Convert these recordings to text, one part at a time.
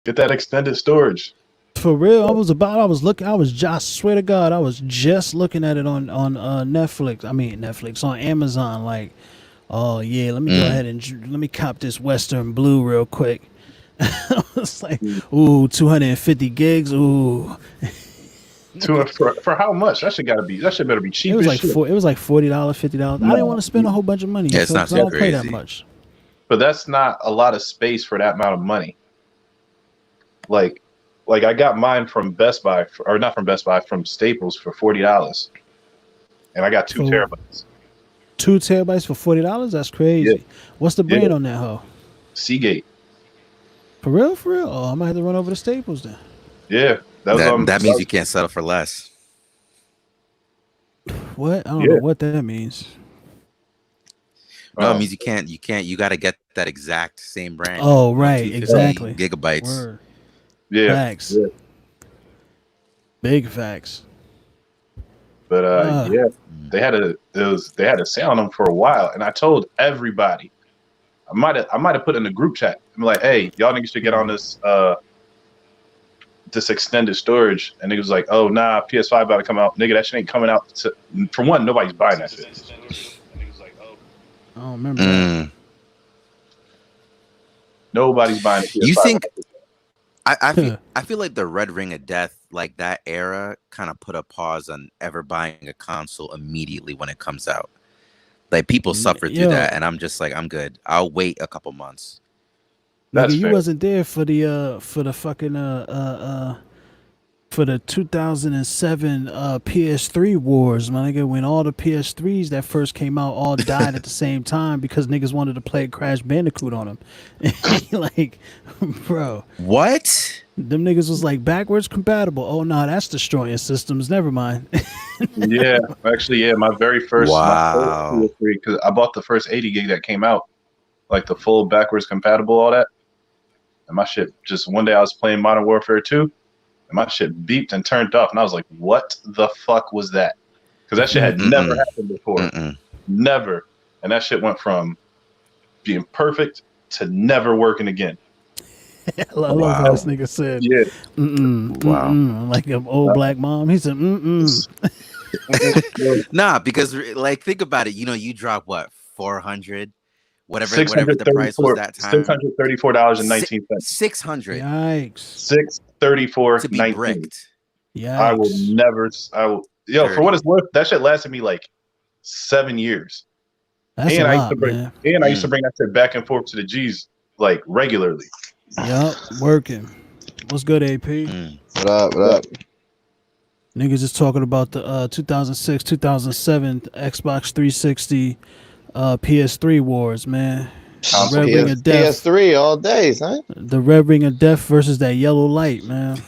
Get that extended storage. For real, I swear to God, I was just looking at it on Netflix. I mean Netflix on Amazon. Like, oh yeah, let me go ahead and let me cop this Western Blue real quick. I was like, ooh, 250 gigs, ooh. For how much? That shit better be cheap. It was as like shit. It was like $40, $50. I didn't want to spend a whole bunch of money. Yeah, it's not because I don't play crazy. that much. But that's not a lot of space for that amount of money. Like I got mine from Best Buy, or not from Best Buy, from Staples for $40, and I got 2 terabytes. 2 terabytes for $40? That's crazy. Yeah. What's the brand on that hoe? Seagate. For real? For real? Oh, I might have to run over to Staples then. Yeah, that means you can't settle for less. What? I don't know what that means. No, it means you can't. You got to get that exact same brand. Oh, right. Exactly. Gigabytes. Word. Yeah. Facts. Yeah. Big facts. But yeah, they had a sale on them for a while, and I told everybody. I might have put in the group chat. I'm like, hey, y'all niggas should get on this this extended storage. And niggas was like, oh nah, PS5 about to come out. Nigga, that shit ain't coming out. For one, nobody's buying that shit. I don't remember that. Nobody's buying it. You think? I feel like the Red Ring of Death, like that era, kind of put a pause on ever buying a console immediately when it comes out. Like people suffered through that, and I'm just like, I'm good. I'll wait a couple months. Nigga, you wasn't there for the fucking for the 2007 PS3 wars, my nigga, when all the PS3s that first came out all died at the same time because niggas wanted to play Crash Bandicoot on them. Like, bro. What? Them niggas was like backwards compatible. Oh no, that's destroying systems. Never mind. Yeah, actually, yeah, my very first PS3, because I bought the first 80 gig that came out, like the full backwards compatible, all that. And my shit, just one day I was playing Modern Warfare 2, and my shit beeped and turned off, and I was like, what the fuck was that? Because that shit had never happened before. Never. And that shit went from being perfect to never working again. I love how this nigga said, yeah. Like an old black mom. He said, Nah, because like, think about it. You know, you drop what, 400, whatever the price was that time. $634.19. 600. Yikes. $634.19 to be bricked. Yeah. I will never. Yo, for what it's worth, that shit lasted me like 7 years. That's and a I lot, I used to bring that shit back and forth to the G's like regularly. Yup, working. What's good, AP? What up? Niggas is talking about the 2006, 2007 Xbox 360, PS3 wars, man. Red Ring of Death. PS3 all day, son. The Red Ring of Death versus that yellow light, man.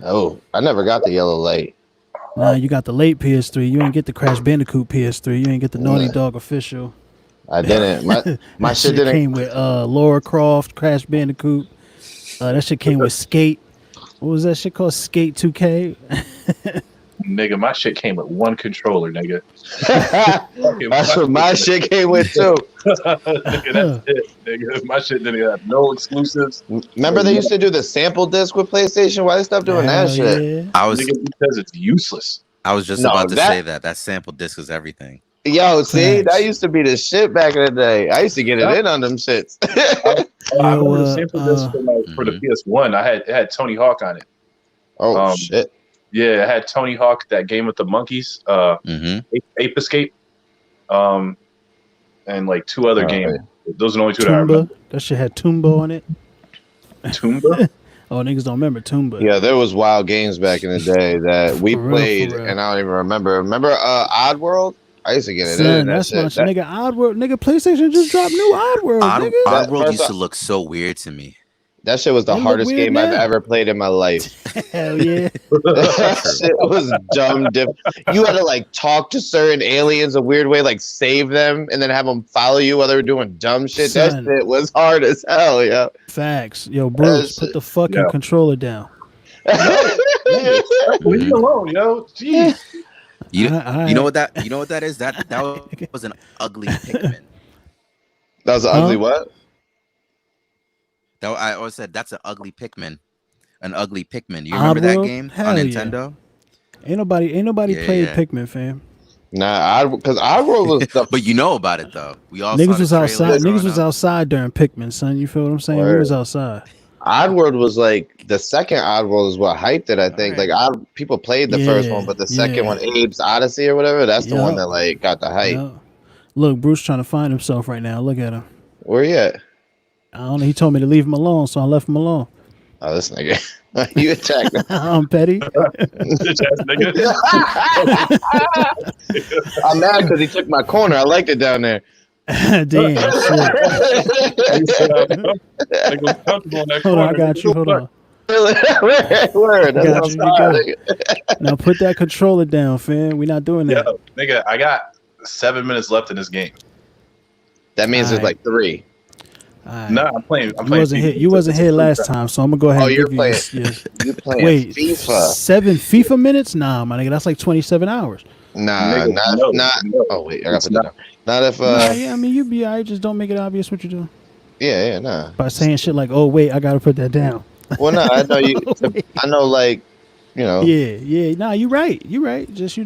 Oh, I never got the yellow light. Nah, you got the late PS3. You ain't get the Crash Bandicoot PS3. You ain't get the Naughty Dog official. I didn't. My shit didn't came with Lara Croft, Crash Bandicoot. That shit came with Skate. What was that shit called? Skate 2K. Nigga, my shit came with one controller, nigga. That's what my shit came with too. Nigga, that's it, nigga. My shit didn't have no exclusives. Remember they used to do the sample disc with PlayStation? Why they stopped doing that shit? Nigga, because it's useless. I was just about to say that sample disc is everything. Yo, see, that used to be the shit back in the day. I used to get it in on them shits. I remember the sample disc for the PS1. It had Tony Hawk on it. Oh shit. Yeah, it had Tony Hawk, that game with the monkeys, Ape Escape, and like 2 other games. Those are the only 2 that I remember. That shit had Toomba on it. Toomba? Oh, niggas don't remember Toomba. Yeah, there was wild games back in the day that we played, and I don't even remember. Remember Oddworld? I used to get it in. That's my shit. Nigga, Oddworld. Nigga, PlayStation just dropped new Oddworld, nigga. Oddworld used to look so weird to me. That shit was the hardest game I've ever played in my life. Hell yeah. That shit was dumb. You had to like talk to certain aliens a weird way, like save them and then have them follow you while they were doing dumb shit. That shit was hard as hell, yo. Facts. Yo, Bruce, put the fucking controller down. Leave me alone, yo. Jeez. You know what that is? That was an ugly Pikmin. That was an ugly what? I always said that's an ugly Pikmin. An ugly Pikmin. You remember that game on Nintendo? Yeah. Ain't nobody played Pikmin, fam. Nah, because Oddworld was the. But you know about it though. We all niggas was outside. Niggas was outside during Pikmin, son. You feel what I'm saying? We was outside. Oddworld was like the second Oddworld is what hyped it. I think like people played the first one, but the second one, Abe's Odyssey or whatever, that's the one that like got the hype. Yep. Look, Bruce trying to find himself right now. Look at him. Where he at? I don't know. He told me to leave him alone, so I left him alone. Oh, this nigga. You attacked him. I'm petty. I'm mad because he took my corner. I liked it down there. Damn. Hold on, I got you. Hold on. Word. Got you. Now put that controller down, fam. We're not doing that. Yo, nigga, I got 7 minutes left in this game. That means there's like 3. No, I'm playing. You wasn't here last time, so I'm gonna go ahead and give you. You're playing Wait, FIFA. 7 FIFA minutes? Nah, my nigga, that's like 27 hours. Nah, nigga, not. Oh wait, I got to put that down. Not if. Yeah, I mean you be alright. Just don't make it obvious what you're doing. Yeah, nah. By saying shit like, "Oh wait, I gotta put that down." Well, no, I know you. I know, like, you know. Yeah. Nah, you right. Just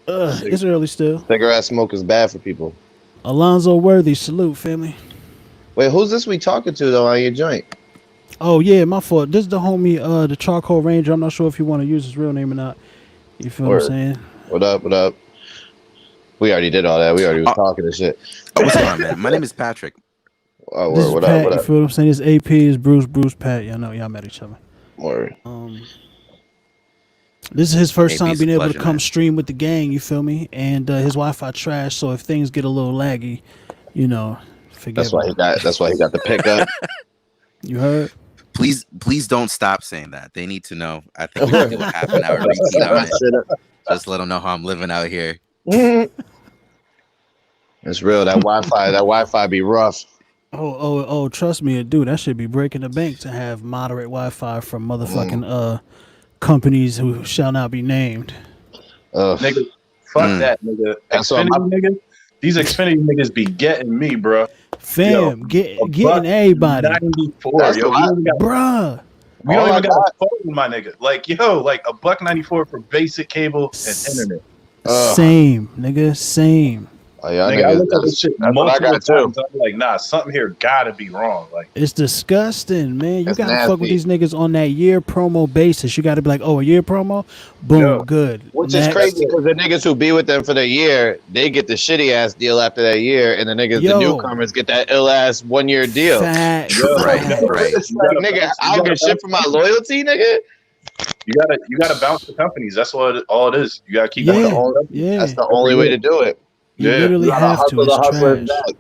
it's early still. Cigarette smoke is bad for people. Alonzo Worthy, salute, family. Wait, who's this we talking to though on your joint? Oh yeah, my fault. This is the homie, the Charcoal Ranger. I'm not sure if you want to use his real name or not. You feel what I'm saying? What up? We already did all that. We already was talking and shit. Oh, what's going on, man? My name is Patrick. Oh, this is what Pat, up? You feel what I'm saying? This AP is Bruce, Pat. Y'all know y'all met each other. Word. This is his first time being able to come man. Stream with the gang. You feel me? And his Wi-Fi trash. So if things get a little laggy, forget. That's why he got the pickup. You heard? Please don't stop saying that. They need to know. I think we should do a half an hour repeat on it. Just let them know how I'm living out here. It's real. That Wi-Fi be rough. Oh, trust me, dude. That should be breaking the bank to have moderate Wi-Fi from motherfucking companies who shall not be named. Nigga, fuck that, nigga. Xfinity, nigga. These Xfinity niggas be getting me, bro. Fam, getting everybody. 94, bruh. We don't even got a phone, my nigga. Like, like $1.94 for basic cable and internet. Same, nigga, same. Oh, yeah, nigga, I look at this shit multiple times. Too. I'm like, nah, something here gotta be wrong. Like, it's disgusting, man. You gotta nasty. fuck with these niggas on that year promo basis. You gotta be like, oh, a year promo, boom, good. Which is crazy because the niggas who be with them for the year, they get the shitty ass deal after that year, and the niggas, the newcomers, get that ill ass 1 year deal. Right. It's like, nigga, I'll get shit for my loyalty, nigga. You gotta bounce the companies. That's all it is. You gotta keep going. That's the only way to do it. You literally have to. It's trash. Back.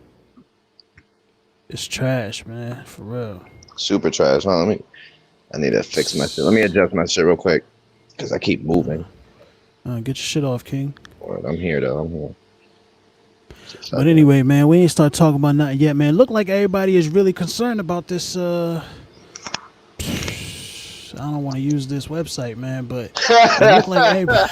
It's trash, man. For real. Super trash. Huh? I need to fix my shit. Let me adjust my shit real quick because I keep moving. Get your shit off, King. I'm here though. I'm here. But anyway, man, we ain't start talking about nothing yet, man. Look like everybody is really concerned about this. I don't want to use this website, man, but it look like everybody.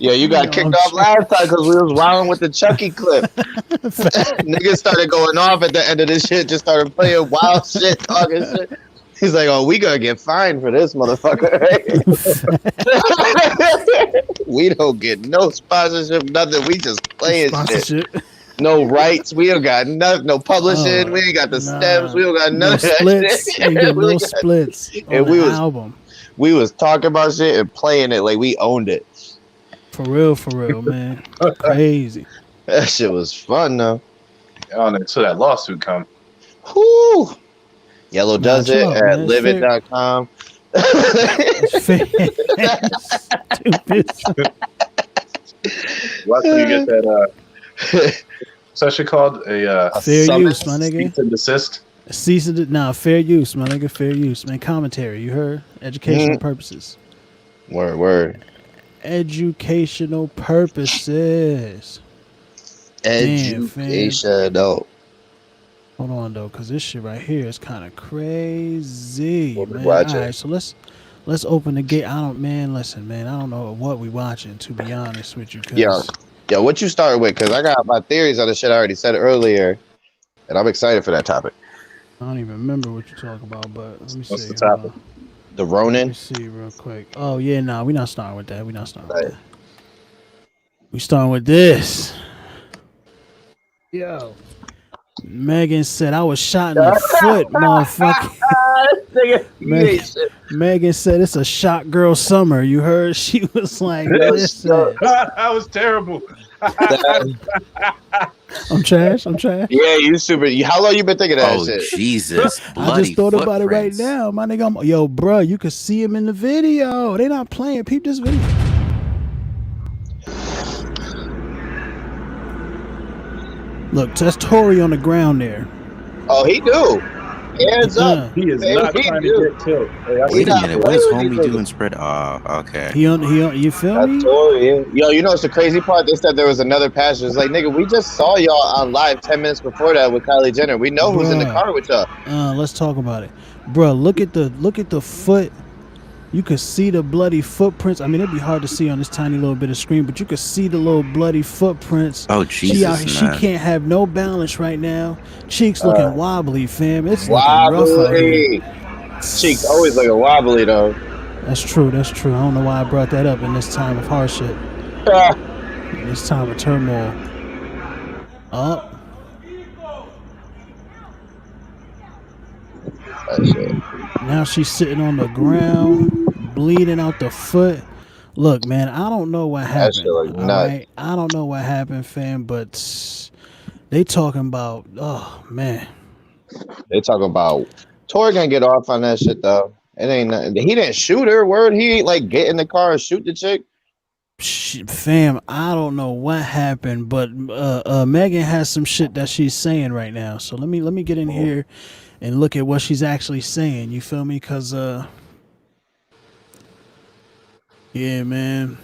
Yeah, you got kicked off last time because we was wilding with the Chucky clip. Niggas started going off at the end of this shit, just started playing wild shit, talking shit. He's like, oh, we gonna get fined for this motherfucker. We don't get no sponsorship, nothing. We just playing shit. No rights. We don't got nothing. No publishing. We ain't got the stems. We don't got none of that splits. shit. No splits. And we was talking about shit and playing it like we owned it. For real, man. Crazy. That shit was fun, though. Until that lawsuit come. Whoo! Yello Duzzit at Livit.com. Why do you get that? What's that shit called? A fair use, my nigga. Cease and desist. Fair use, my nigga. Fair use, man. Commentary. You heard? Educational purposes. Word. Educational purposes. Educational. Hold on though, cause this shit right here is kind of crazy. Man. All right, so let's open the gate. Listen, man. I don't know what we watching, to be honest with you. Yeah. What you started with? Cause I got my theories on the shit I already said earlier, and I'm excited for that topic. I don't even remember what you're talking about, but let me What's see. the topic? The Let Ronin. me see real quick. Oh yeah, nah, we're not starting with that. We're not starting Right. with that. We starting with this. Yo. Megan said I was shot in the foot, motherfucker. Megan said it's a shot girl summer. You heard? She was like, listen. That was terrible. I'm trash. Yeah, you super. How long you been thinking of that Oh shit? Jesus! I just thought about it right now. My nigga, yo, bro, you can see him in the video. They not playing. Peep this video. Look, that's Tory on the ground there. Oh, he do. Hands up. He is not trying to get killed. Hey, Wait a minute, what is homie doing spread? Okay. He on, you feel me? That's Tory, yeah. Yo, you know what's the crazy part? They said there was another passenger. It's like, nigga, we just saw y'all on live 10 minutes before that with Kylie Jenner. We know who's in the car with y'all. Let's talk about it, bro. Look at the foot. You could see the bloody footprints. I mean, it'd be hard to see on this tiny little bit of screen, but you could see the little bloody footprints. Oh Jesus! She can't have no balance right now. Cheeks looking wobbly, fam. It's looking rough out here. Cheeks always looking wobbly though. That's true. I don't know why I brought that up in this time of hardship. In this time of turmoil. Oh. Now she's sitting on the ground, bleeding out the foot. Look, man, I don't know what happened. All right? I don't know what happened, fam, but they talking about, oh, man. They talking about Tory gonna get off on that shit, though. It ain't nothing. He didn't shoot her. Word, he ain't like get in the car and shoot the chick. Fam, I don't know what happened, but Megan has some shit that she's saying right now. So let me get in here and look at what she's actually saying. You feel me? Because, yeah, man.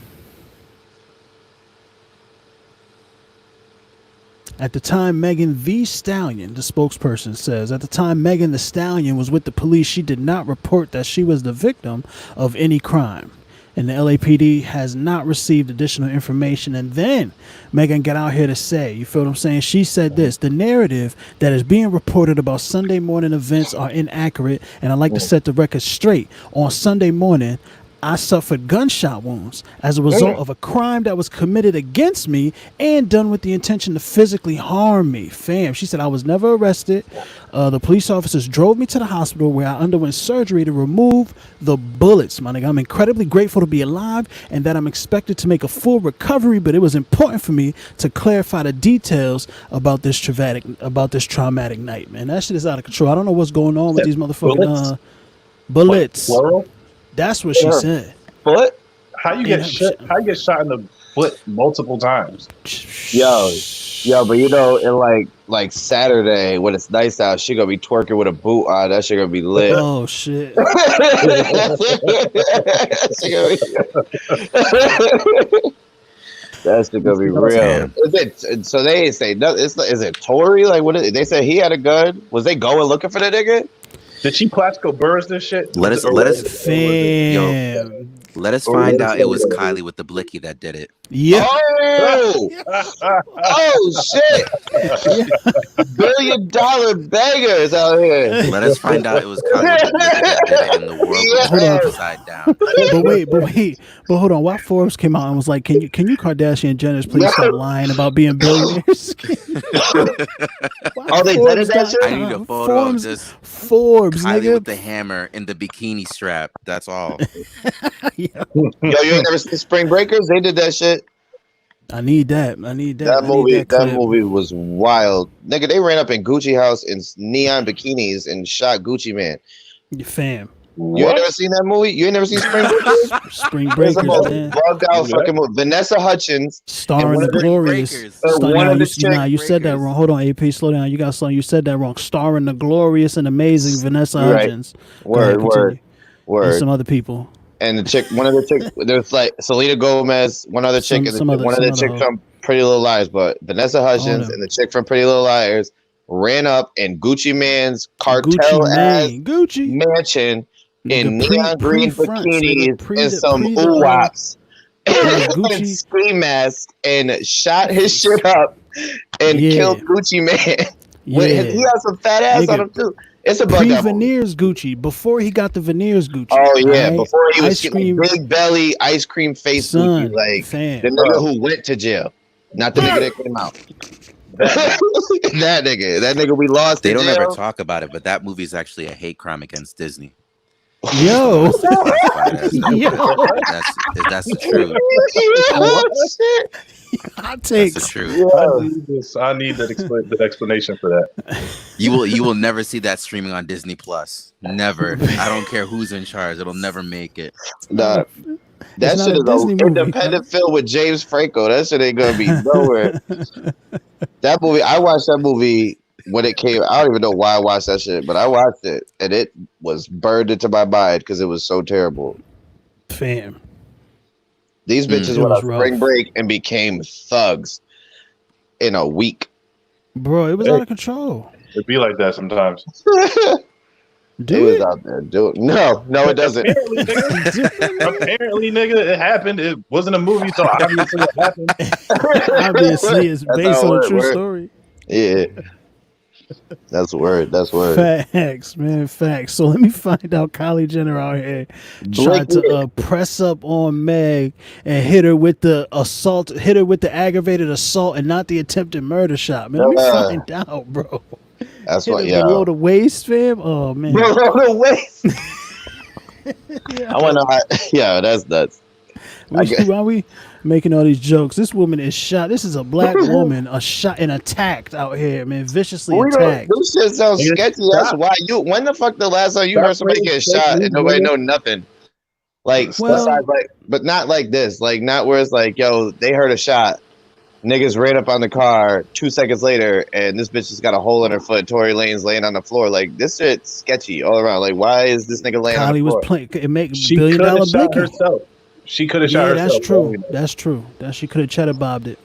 At the time, Megan the Stallion, the spokesperson says, at the time Megan the Stallion was with the police, she did not report that she was the victim of any crime. And the LAPD has not received additional information. And then Megan got out here to say, you feel what I'm saying? She said this: the narrative that is being reported about Sunday morning events are inaccurate. And I'd like to set the record straight. On Sunday morning, I suffered gunshot wounds as a result of a crime that was committed against me and done with the intention to physically harm me. Fam, she said I was never arrested. The police officers drove me to the hospital where I underwent surgery to remove the bullets. My nigga, I'm incredibly grateful to be alive and that I'm expected to make a full recovery, but it was important for me to clarify the details about this traumatic night, man. That shit is out of control. I don't know what's going on with these motherfucking bullets. Plural? That's what she said. Foot? How you get shot in the foot multiple times? Yo, but you know, in like Saturday when it's nice out, she gonna be twerking with a boot on. That shit gonna be lit. Oh shit! That shit gonna be real. So they say nothing. Is it Tory? Like what? They said he had a gun. Was they going looking for the nigga? Did she Plaxico Burrs this shit? Let us find out it was Kylie with the blicky that did it. Yeah. Oh shit! $1 billion bangers out here. Let us find out it was Kylie with the blicky that did it, and the world was upside down. But hold on. Why Forbes came out and was like, "Can you Kardashian Jenners please stop lying about being billionaires?" Oh, they did that shit. I need a photo of this Forbes, Kylie nigga, with the hammer in the bikini strap. That's all. Yo, you ain't never seen Spring Breakers? They did that shit. I need that. That movie was wild. Nigga, they ran up in Gucci house in neon bikinis and shot Gucci Man. Fam. You ain't never seen that movie? You ain't never seen Spring Breakers? Spring Breakers, man. Bugged out fucking movie. Vanessa Hudgens. Starring the glorious. You said that wrong. Hold on, AP, slow down. You got something. You said that wrong. Starring the glorious and amazing Vanessa Hudgens. Word. And some other people. And the chick, one of the chicks, there's like Selena Gomez, one other chick, one of the chicks from Pretty Little Liars, but Vanessa Hudgens and the chick from Pretty Little Liars ran up in Gucci Man's cartel-ass mansion in neon green bikinis and some ooh-wops and ski mask and shot his shit up and killed Gucci Man. He had some fat ass on him too. It's a bug out movie. Veneers Gucci. Before he got the veneers Gucci. Oh yeah, right? before he was ice cream, big belly, ice cream face son, Gucci, like fam. the nigga who went to jail, not the nigga that came out. that nigga we lost. They don't jail. ever talk about it, but that movie is actually a hate crime against Disney. Yo, That's the truth. I take That's the truth. I need that explanation for that. You will never see that streaming on Disney Plus. Never. I don't care who's in charge. It'll never make it. Nah, that shit is an independent film with James Franco. That shit ain't gonna be nowhere. That movie, I watched that movie when it came. I don't even know why I watched that shit, but I watched it and it was burned into my mind because it was so terrible. Fam. These bitches went on spring break and became thugs in a week. Bro, it was out of control. It'd be like that sometimes. It was out there doing no, it doesn't. Apparently, nigga, it happened. It wasn't a movie, so obviously it happened. Obviously, it's based on a true story. Yeah. That's word. Facts, man, facts. So let me find out Kylie Jenner out here tried to press up on Meg and hit her with the aggravated assault and not the attempted murder shot. Man, let me find out, bro. That's what, below the waist, fam. Oh man, below the waist. Yeah. I want to. Yeah, that's nuts. Why we making all these jokes? This woman is shot. This is a black woman, shot and attacked out here, man. Viciously attacked. This shit sounds sketchy. That's why you. When the fuck the last time you heard somebody get shot and nobody know nothing? Like, besides, like, but not like this. Like, not where it's like, yo, they heard a shot. Niggas ran up on the car 2 seconds later, and this bitch just got a hole in her foot. Tory Lanez laying on the floor. Like, this shit's sketchy all around. Like, why is this nigga laying on the floor? Was playing. It make She $1 billion shot herself. She could have shot herself. That's true. That she could have cheddar bobbed it.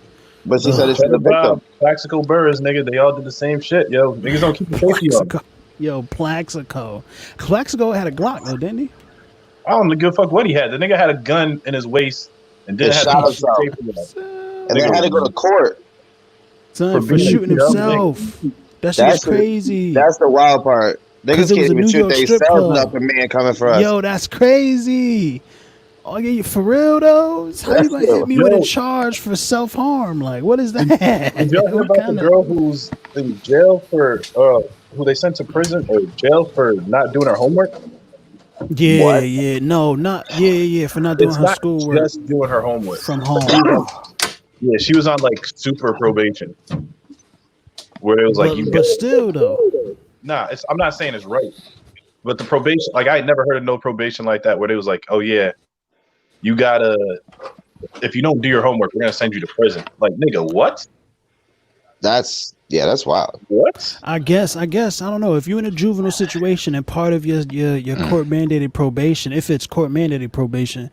But she said it's the victim. Plaxico Burrs, nigga, they all did the same shit, yo. Niggas don't keep the safety on. Yo, Plaxico had a Glock though, didn't he? I don't give a fuck what he had. The nigga had a gun in his waist and didn't have to himself. And they had to go to court. Son, for shooting himself. That shit is crazy. That's the wild part. Niggas can't even shoot themselves up, a man coming for us. Yo, that's crazy. Oh yeah, for real though? How you gonna hit me with a charge for self-harm? Like, what is that? Did y'all hear about the girl who's in jail for who they sent to prison or jail for not doing her homework? Yeah, what? yeah, no, not for not doing her schoolwork. Just doing her homework from home. Yeah, she was on like super probation, where it was like, but still though. Nah, I'm not saying it's right, but the probation, like I had never heard of no probation like that, where they was like, oh yeah, you gotta, if you don't do your homework, we're gonna send you to prison. Like, nigga, what? That's wild. What? I guess I don't know. If you're in a juvenile situation and part of your court mandated probation, if it's court mandated probation,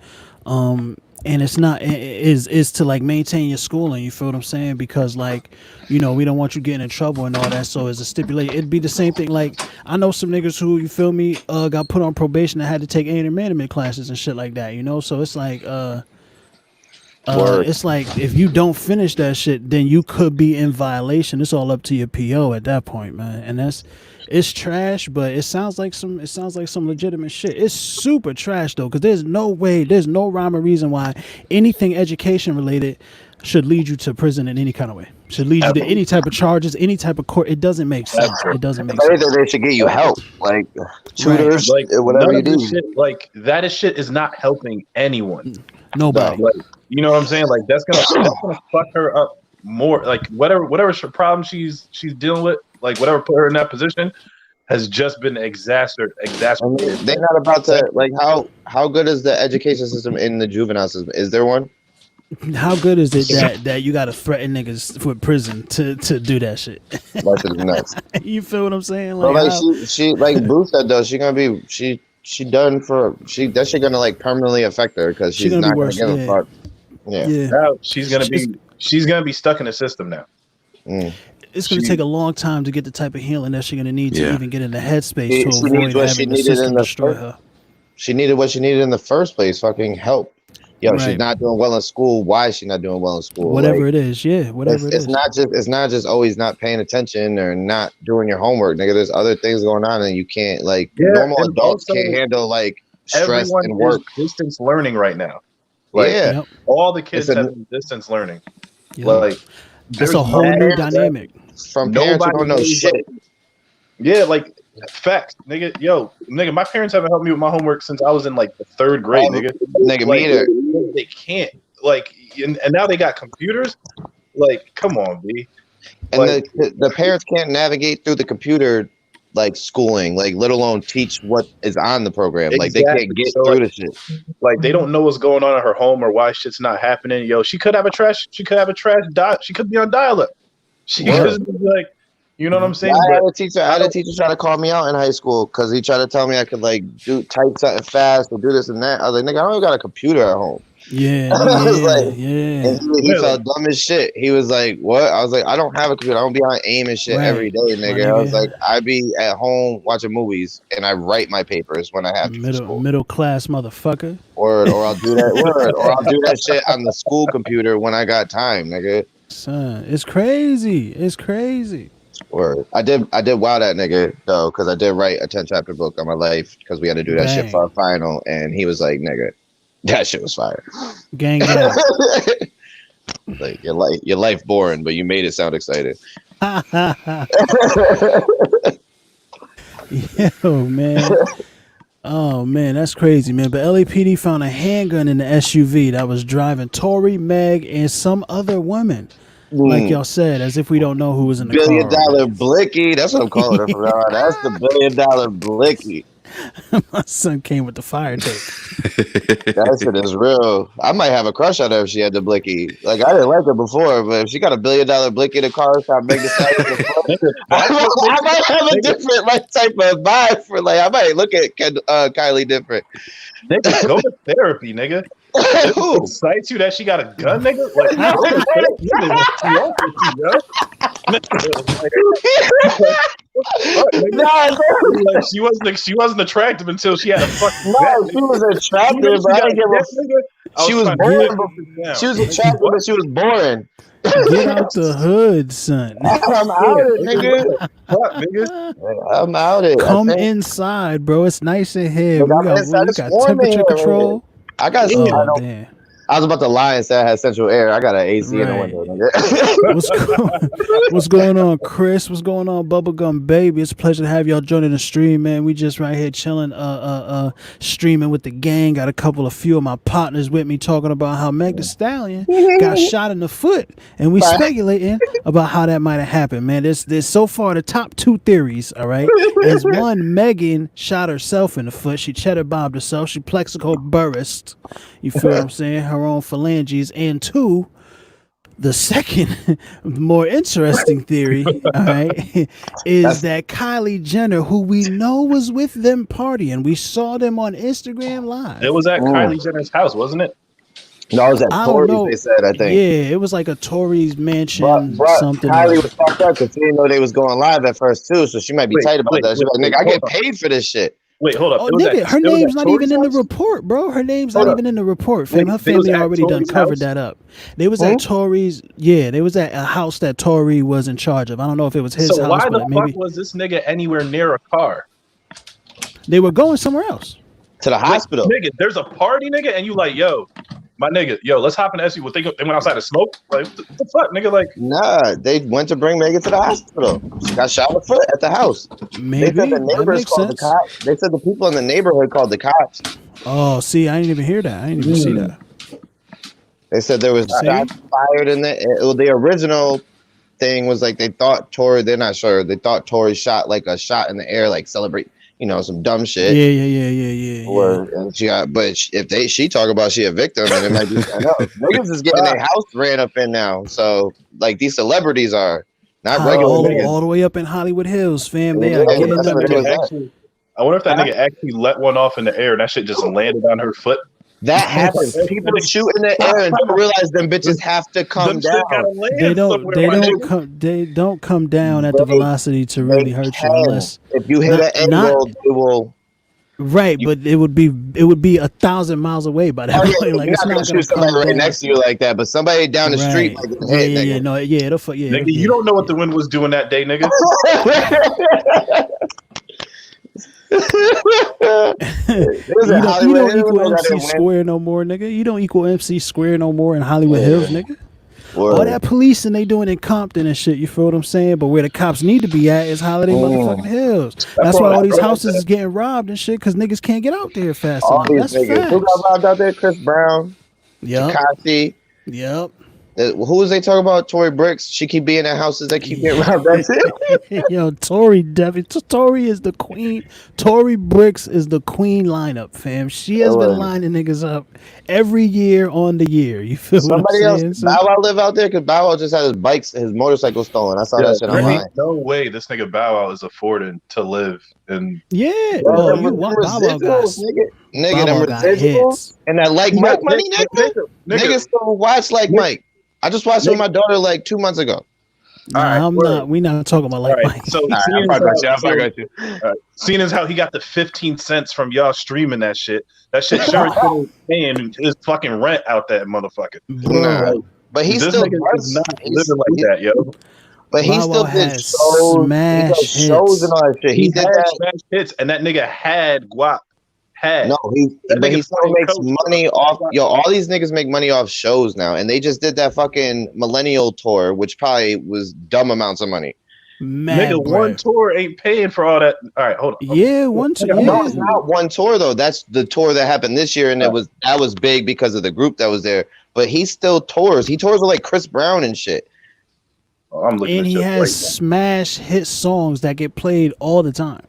and it's not is to like maintain your schooling. You feel what I'm saying? Because like, you know, we don't want you getting in trouble and all that. So as a stipulation, it'd be the same thing. Like I know some niggas who, you feel me, got put on probation and had to take anger management classes and shit like that. You know, so it's like it's like if you don't finish that shit, then you could be in violation. It's all up to your PO at that point, man. And it's trash, but it sounds like some legitimate shit. It's super trash though, because there's no rhyme or reason why anything education related should lead you to prison in any kind of way. Should lead you to any type of charges, any type of court. It doesn't make sense. It doesn't make sense. They should get you help, like tutors, like whatever you do. Shit, like that shit is not helping anyone. Nobody. Like, you know what I'm saying? Like that's gonna fuck her up more. Like whatever problem she's dealing with, like whatever put her in that position, has just been exacerbated. They're not about to like how good is the education system in the juvenile system? Is there one? How good is it that you gotta threaten niggas for prison to do that shit? That shit is nuts. You feel what I'm saying? Like, she like Bruce said though, she done for that shit gonna like permanently affect her because she's not gonna give a fuck. Yeah. Now she's gonna be stuck in the system now. It's gonna take a long time to get the type of healing that she's gonna need to even get in the headspace to avoid having the system destroy her. She needed what she needed in the first place. Fucking help. yo, she's not doing well in school. Why is she not doing well in school? Whatever it is, whatever it is. It's not just always not paying attention or not doing your homework, nigga. There's other things going on, and you can't normal adults can't handle stress and work. Distance learning right now. All the kids have distance learning. Like that's a whole new dynamic. From parents who don't know shit. Yeah, facts, nigga. My parents haven't helped me with my homework since I was in the 3rd grade, nigga. Me either. They can't. And now they got computers. Come on, B. And the parents can't navigate through the computer schooling, let alone teach what is on the program. They can't get through the shit. They don't know what's going on at her home or why shit's not happening. Yo, she could have a trash. She could be on dial-up. She could be you know what I'm saying? I had a teacher try to call me out in high school because he tried to tell me I could type something fast or do this and that. I was like, nigga, I don't got a computer at home. Yeah, And he felt dumb as shit. He was like, "What?" I was like, "I don't have a computer. I don't be on AIM and shit every day, nigga." I was like, "I be at home watching movies and I write my papers when I have to." Middle class motherfucker. Or I'll do that. Or I'll do that shit on the school computer when I got time, nigga. Son, it's crazy. It's crazy. Or I did wow that nigga though, because I did write a 10-chapter book on my life because we had to do that shit for our final, and he was like, "Nigga, that shit was fire." Gang. Your life boring, but you made it sound exciting. Yo, man. Oh man, that's crazy, man. But LAPD found a handgun in the SUV that was driving Tory, Meg, and some other women. Like y'all said, as if we don't know who was in the $1 car. billion blicky. That's what I'm calling it. That's the $1 billion blicky. My son came with the fire tape. That shit is real. I might have a crush on her if she had the blicky. I didn't like her before, but if she got a $1 billion blicky in the car, stop making Stallion. I might have a different type of vibe for I might look at Kylie different. Nigga, go to therapy, nigga. Who excites you that she got a gun, nigga? She wasn't attractive until she had a fucking gun. She was attractive, but I didn't give a. She was boring. She was attractive, but she was boring. Get out the hood, son. I'm out it, nigga. I'm out it. Come inside, bro. It's nice in here. We got temperature control. I got. Damn. I was about to lie and say I had central air. I got an AC in the window. What's going on, Chris? What's going on, Bubblegum Baby? It's a pleasure to have y'all joining the stream, man. We just right here chilling, streaming with the gang. Got a few of my partners with me talking about how Meg Thee Stallion got shot in the foot, and we speculating about how that might have happened, man. There's so far the top 2 theories. All right, there's one: Megan shot herself in the foot. She cheddar bombed herself. She plexico burst. You feel what I'm saying? Her own phalanges. And 2, the second more interesting theory, all right, is that Kylie Jenner, who we know was with them partying, we saw them on Instagram Live. It was at Kylie Jenner's house, wasn't it? No, it was at Tory's, they said, I think. Yeah, it was like a Tory's mansion, something. Kylie was fucked up because she didn't know they was going live at first, too, so she might be tight about that. She's like, nigga, I get paid for this shit. Wait, hold up. Oh, nigga, her name's not even in the report, bro. Her name's not even in the report, fam. Her family already done covered that up. They was at Tory's, they was at a house that Tory was in charge of. I don't know if it was his house. So why the fuck was this nigga anywhere near a car? They were going somewhere else. To the hospital. Nigga, there's a party, nigga, and you like, yo, my nigga, let's hop in the SUV. They went outside to smoke? Like, what the fuck, nigga? Nah, they went to bring Megan to the hospital. She got shot in the foot at the house. Maybe. They said the neighbors called the cops. They said the people in the neighborhood called the cops. Oh, see, I didn't even hear that. I didn't even see that. They said there was shots fired in the original thing was they thought Tory, they're not sure. They thought Tory shot a shot in the air, celebrate, some dumb shit. Yeah. But if she talk about she a victim, and it might be niggas is getting their house ran up in now. So these celebrities are not regular all the way up in Hollywood Hills, fam. They are getting I wonder if that nigga actually let one off in the air and that shit just landed on her foot. That happens. People shoot in the air and don't realize them bitches have to come down. They don't come down at the velocity to really hurt you unless if you hit an angle, they will. Right, but it would be 1,000 miles away by that point. Like, you're it's not not gonna gonna shoot somebody come right down. next to you like that, but somebody down the street Right. might get hit. Yeah, no, yeah, it'll fuck, yeah. Nigga, you don't know what the wind was doing that day, nigga. You don't equal MC Square no more, nigga. You don't equal MC Square no more in Hollywood Hills, nigga. All that policing they doing in Compton and shit, you feel what I'm saying? But where the cops need to be at is Holiday motherfucking Hills. That's why all these houses is getting robbed and shit, because niggas can't get out there fast enough. That's facts. Who got robbed out there? Chris Brown, Yep. Tekashi. Yep. Who was they talking about? Tory Bricks. She keep being in houses that keep getting robbed. That's it. Yo, Tory is the queen. Tory Bricks is the queen lineup, fam. She has been lining niggas up every year on the year. You feel Somebody what I'm saying? else? Bow Wow live out there because Bow Wow just had his motorcycle stolen. I saw that shit online. No way this nigga Bow Wow is affording to live in. Yeah. Bow You want Bow Wow guys? Nigga, them residuals and that Like Mike money, nigga. Niggas still watch Like Mike. I just watched it with my daughter like 2 months ago. We're not talking about Like Mike. So seeing as how he got the 15 cents from y'all streaming that shit sure is paying his fucking rent out that motherfucker. Nah. But he still is not living like that, yo. But he still did shows and all that shit. He did that smash hits, and that nigga had guap. No, he still makes money off. Yo, all these niggas make money off shows now, and they just did that fucking millennial tour, which probably was dumb amounts of money. Nigga, one tour ain't paying for all that. All right, hold on. Yeah, one tour. No, it's not one tour though. That's the tour that happened this year, and that was big because of the group that was there. But he still tours. He tours with like Chris Brown and shit. And he has smash hit songs that get played all the time.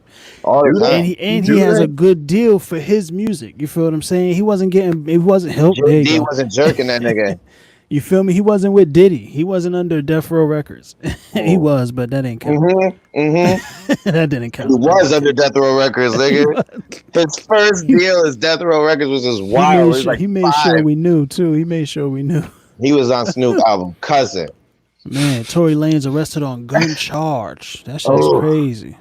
And he has a good deal for his music. You feel what I'm saying? He wasn't helped. He wasn't jerking that nigga. You feel me? He wasn't with Diddy. He wasn't under Death Row Records. He was, but that ain't count. That didn't count. He was under Death Row Records, nigga. His first deal as Death Row Records was just wild. He made sure we knew too. He made sure we knew. He was on Snoop album, Cousin. Man, Tory Lanez arrested on gun charge. That shit is crazy.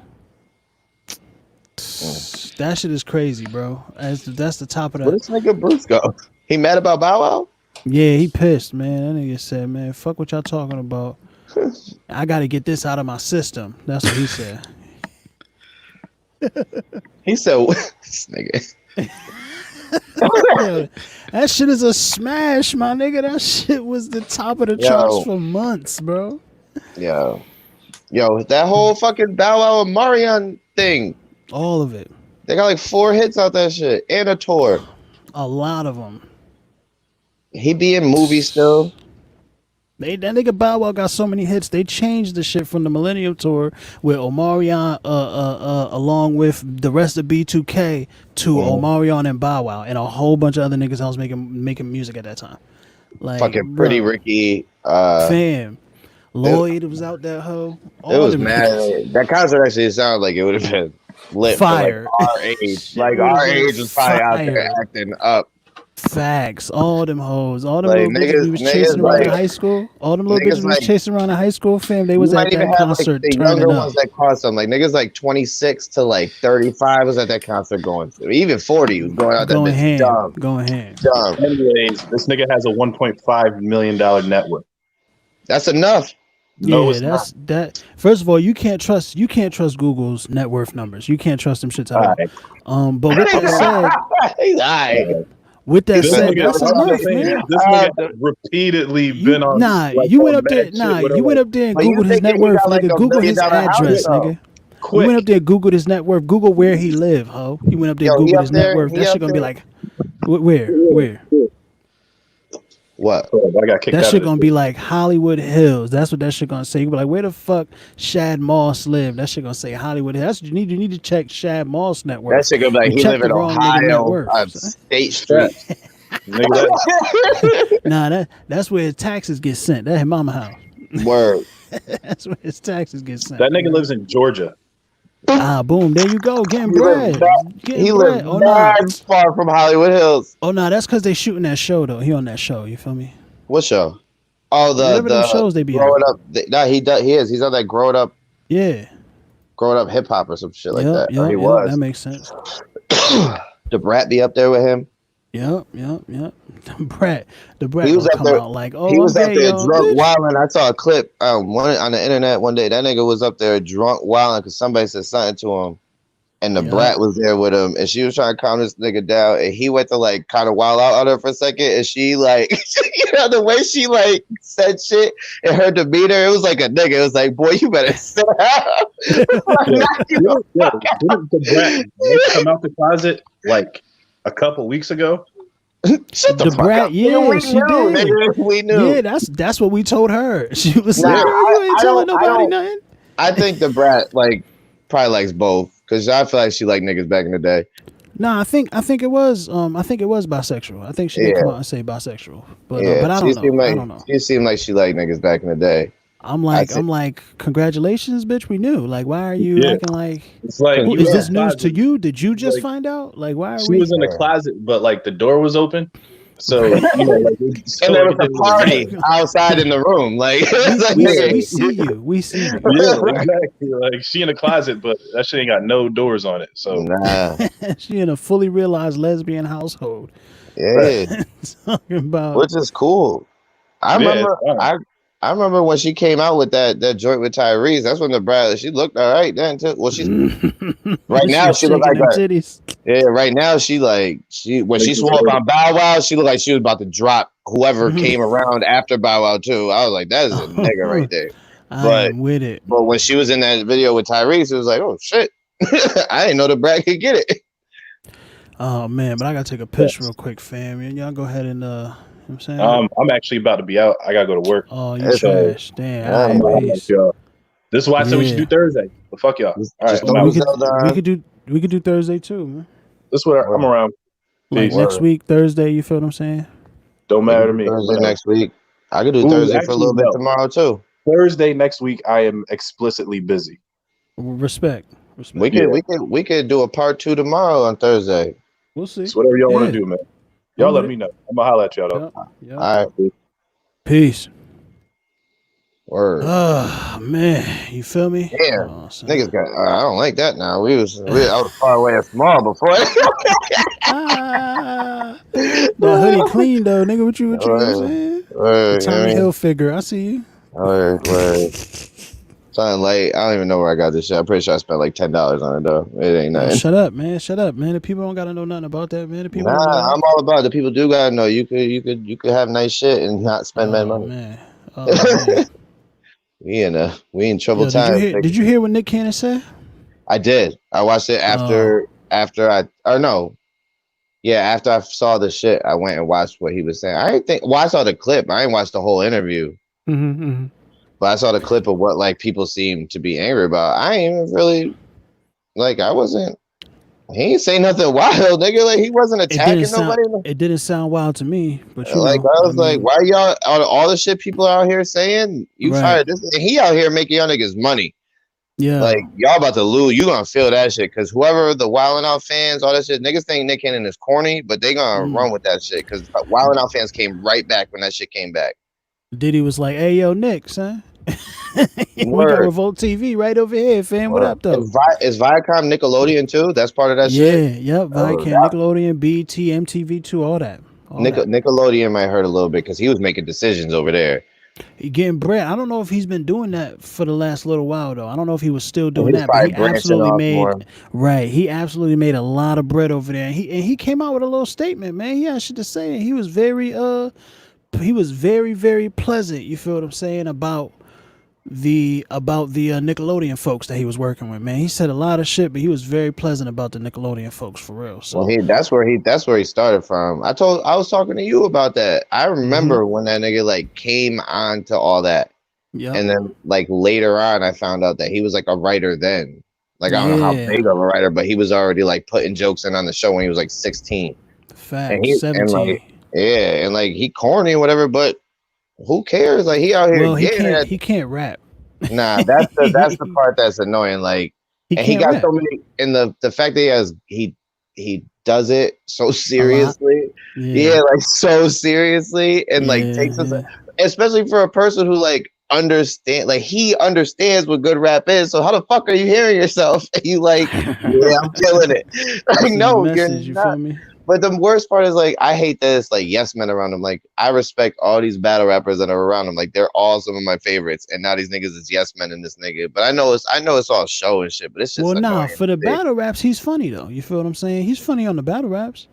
That shit is crazy, bro. That's the top of that. Where this nigga Bruce go? He mad about Bow Wow? Yeah, he pissed, man. That nigga said, man, fuck what y'all talking about. I got to get this out of my system. That's what he said. He said, this nigga. That shit is a smash, my nigga. That shit was the top of the charts for months, bro. Yo, that whole fucking Bow Wow and Marion thing. All of it. They got like 4 hits out that shit and a tour. A lot of them. He be in movies still. That nigga Bow Wow got so many hits. They changed the shit from the Millennium Tour with Omarion along with the rest of B2K to Omarion and Bow Wow and a whole bunch of other niggas else making music at that time. Like fucking Pretty Ricky. Fam. Lloyd was out that hoe. It was mad. That concert actually sounded like it would have been lit fire. For like our age. Like our age was probably out there acting up. Facts. All them hoes. All them little bitches we was chasing around in high school. All them little bitches we was chasing around in high school, fam. They was at that concert. Like the younger ones that cost them. Like niggas like 26 to like 35 was at that concert going through. Even 40 was going out that bitch. Dumb. Going ham. Dumb. Anyways, this nigga has a $1.5 million net worth. That's enough. No, yeah, that's not. That. First of all, you can't trust Google's net worth numbers. You can't trust them shits at all. But with that said, with that said, that's enough, man. This nigga repeatedly been on. You went up there. You went up there and Googled his net worth, nigga. Google his address, nigga. You went up there, Googled his net worth. Google where he live, ho. You went up there, Googled his net worth. That shit gonna be like, where? What? I got kicked that out shit gonna be like Hollywood Hills. That's what that shit gonna say. You be like, where the fuck Shad Moss live? That shit gonna say Hollywood Hills. That's what you need to check Shad Moss network. That shit gonna be like he live in Ohio on State Street. Nah, that's where his taxes get sent. That's his mama house. Word. That's where his taxes get sent. That nigga lives in Georgia. Boom. There you go. Getting bread. He lives far from Hollywood Hills. Oh, no, that's because they shooting that show, though. He on that show. You feel me? What show? Oh, the shows they be growing up. He does. He is. He's on that growing up. Yeah. Growing up hip hop or some shit like that. He was. That makes sense. The brat be up there with him. Yep. The brat He was gonna up come there. out like, oh, He was I'm up gay, there y'all, drunk bitch. wilding. I saw a clip on the internet one day. That nigga was up there drunk wilding because somebody said something to him, and the brat was there with him, and she was trying to calm this nigga down, and he went to like kind of wild out on her for a second, and she like, you know, the way she like said shit and her demeanor, it was like a nigga. It was like, boy, you better sit down. Didn't the brat come out the closet like a couple weeks ago? Shut the fuck brat, up. yeah, we she knew, did. nigga. We knew. Yeah, that's what we told her. She was Nah, like, girl, you ain't telling I nobody don't- nothing. I think the brat like probably likes both because I feel like she liked niggas back in the day. No, I think it was bisexual. I think she did come out and say bisexual, but I don't know. I don't know. She seemed like she liked niggas back in the day. I'm like, congratulations, bitch. We knew. Like, why are you acting like? It's like, Is this news to you? Did you just find out? Like, why are she was in the closet, but like the door was open, so you know, like, and there was a party outside in the room. Like, we see you. We see you. Yeah, exactly. Like she in the closet, but that shit ain't got no doors on it. So she in a fully realized lesbian household. Yeah, talking about which is cool. I remember when she came out with that joint with Tyrese. That's when the brat, she looked all right then too. Well, she's right now she looked like titties. Yeah, right now she when she swore up on Bow Wow, she looked like she was about to drop whoever came around after Bow Wow too. I was like, that is a nigga right there. I'm with it. But when she was in that video with Tyrese, it was like, oh shit, I didn't know the brat could get it. Oh man, but I gotta take a piss real quick, fam. Y'all go ahead and you know what I'm saying? I'm actually about to be out. I gotta go to work. Oh, you trash. Damn. This is why I said we should do Thursday. But fuck y'all. All right, we could do Thursday too, man. This is where I'm around. Like next week, Thursday. You feel what I'm saying? Don't matter to me. Thursday next week. I could do Thursday for a little bit tomorrow too. Thursday next week, I am explicitly busy. Respect. We could do a part 2 tomorrow on Thursday. We'll see. It's whatever y'all want to do, man. Y'all let me know. I'm gonna holler at y'all though. Yep. All right. Peace. Word. Oh man, you feel me? Yeah. Niggas got. I don't like that now. I was far away and small before. The hoodie clean though, nigga. What you saying? Tommy Hilfiger. I see you. Word. Something like I don't even know where I got this shit. I'm pretty sure I spent like $10 on it though. It ain't nothing. Shut up, man. The people don't gotta know nothing about that, man. The people. I'm all about it. The people do gotta know. You could have nice shit and not spend mad money. Man. Man. we in trouble times. Did you hear what Nick Cannon said? I did. I watched it after I saw the shit. I went and watched what he was saying. I saw the clip. I didn't watch the whole interview. Mm-hmm. But I saw the clip of what like people seem to be angry about. I ain't even really I wasn't. He ain't say nothing wild, nigga. Like he wasn't attacking nobody. It didn't sound wild to me, but I was like, why y'all all the shit people out here saying? You fired this, and he out here making y'all niggas money. Yeah, like y'all about to lose. You gonna feel that shit because whoever the Wildin' Out fans, all that shit, niggas think Nick Cannon is corny, but they gonna run with that shit because Wildin' Out fans came right back when that shit came back. Diddy was like, "Hey, yo, Nick, son." We got Revolt TV right over here, fam. What up, though? Is Viacom Nickelodeon too? That's part of that shit? Yeah, Viacom, Nickelodeon, BET, MTV too, all that. Nickelodeon might hurt a little bit because he was making decisions over there. He getting bread. I don't know if he's been doing that for the last little while, though. I don't know if he was still doing that, but he absolutely made a lot of bread over there. And he came out with a little statement, man. He had shit to say. He was very very pleasant. You feel what I'm saying about the Nickelodeon folks that he was working with, man. He said a lot of shit, but he was very pleasant about the Nickelodeon folks for real. So that's where he started from. I was talking to you about that. I remember when that nigga like came on to all that. Yeah. And then like later on I found out that he was like a writer then. Like I don't know how big of a writer, but he was already like putting jokes in on the show when he was like 16. Facts. 17. And like he corny or whatever, but who cares? Like he out here. Well, he can't rap. Nah, that's the part that's annoying. Like he got rap. So many, and the fact that he does it so seriously. Yeah, like so seriously, and like takes us, especially for a person who like understand, like he understands what good rap is. So how the fuck are you hearing yourself? And you like, yeah, I'm killing it. Like, no, message, you're you feel not. me? But the worst part is like I hate that it's like yes men around him. Like I respect all these battle rappers that are around him. Like they're all some of my favorites. And now these niggas is yes men in this nigga. But I know it's all show and shit. But it's just Well, nah, annoying for the battle raps, he's funny though. You feel what I'm saying? He's funny on the battle raps.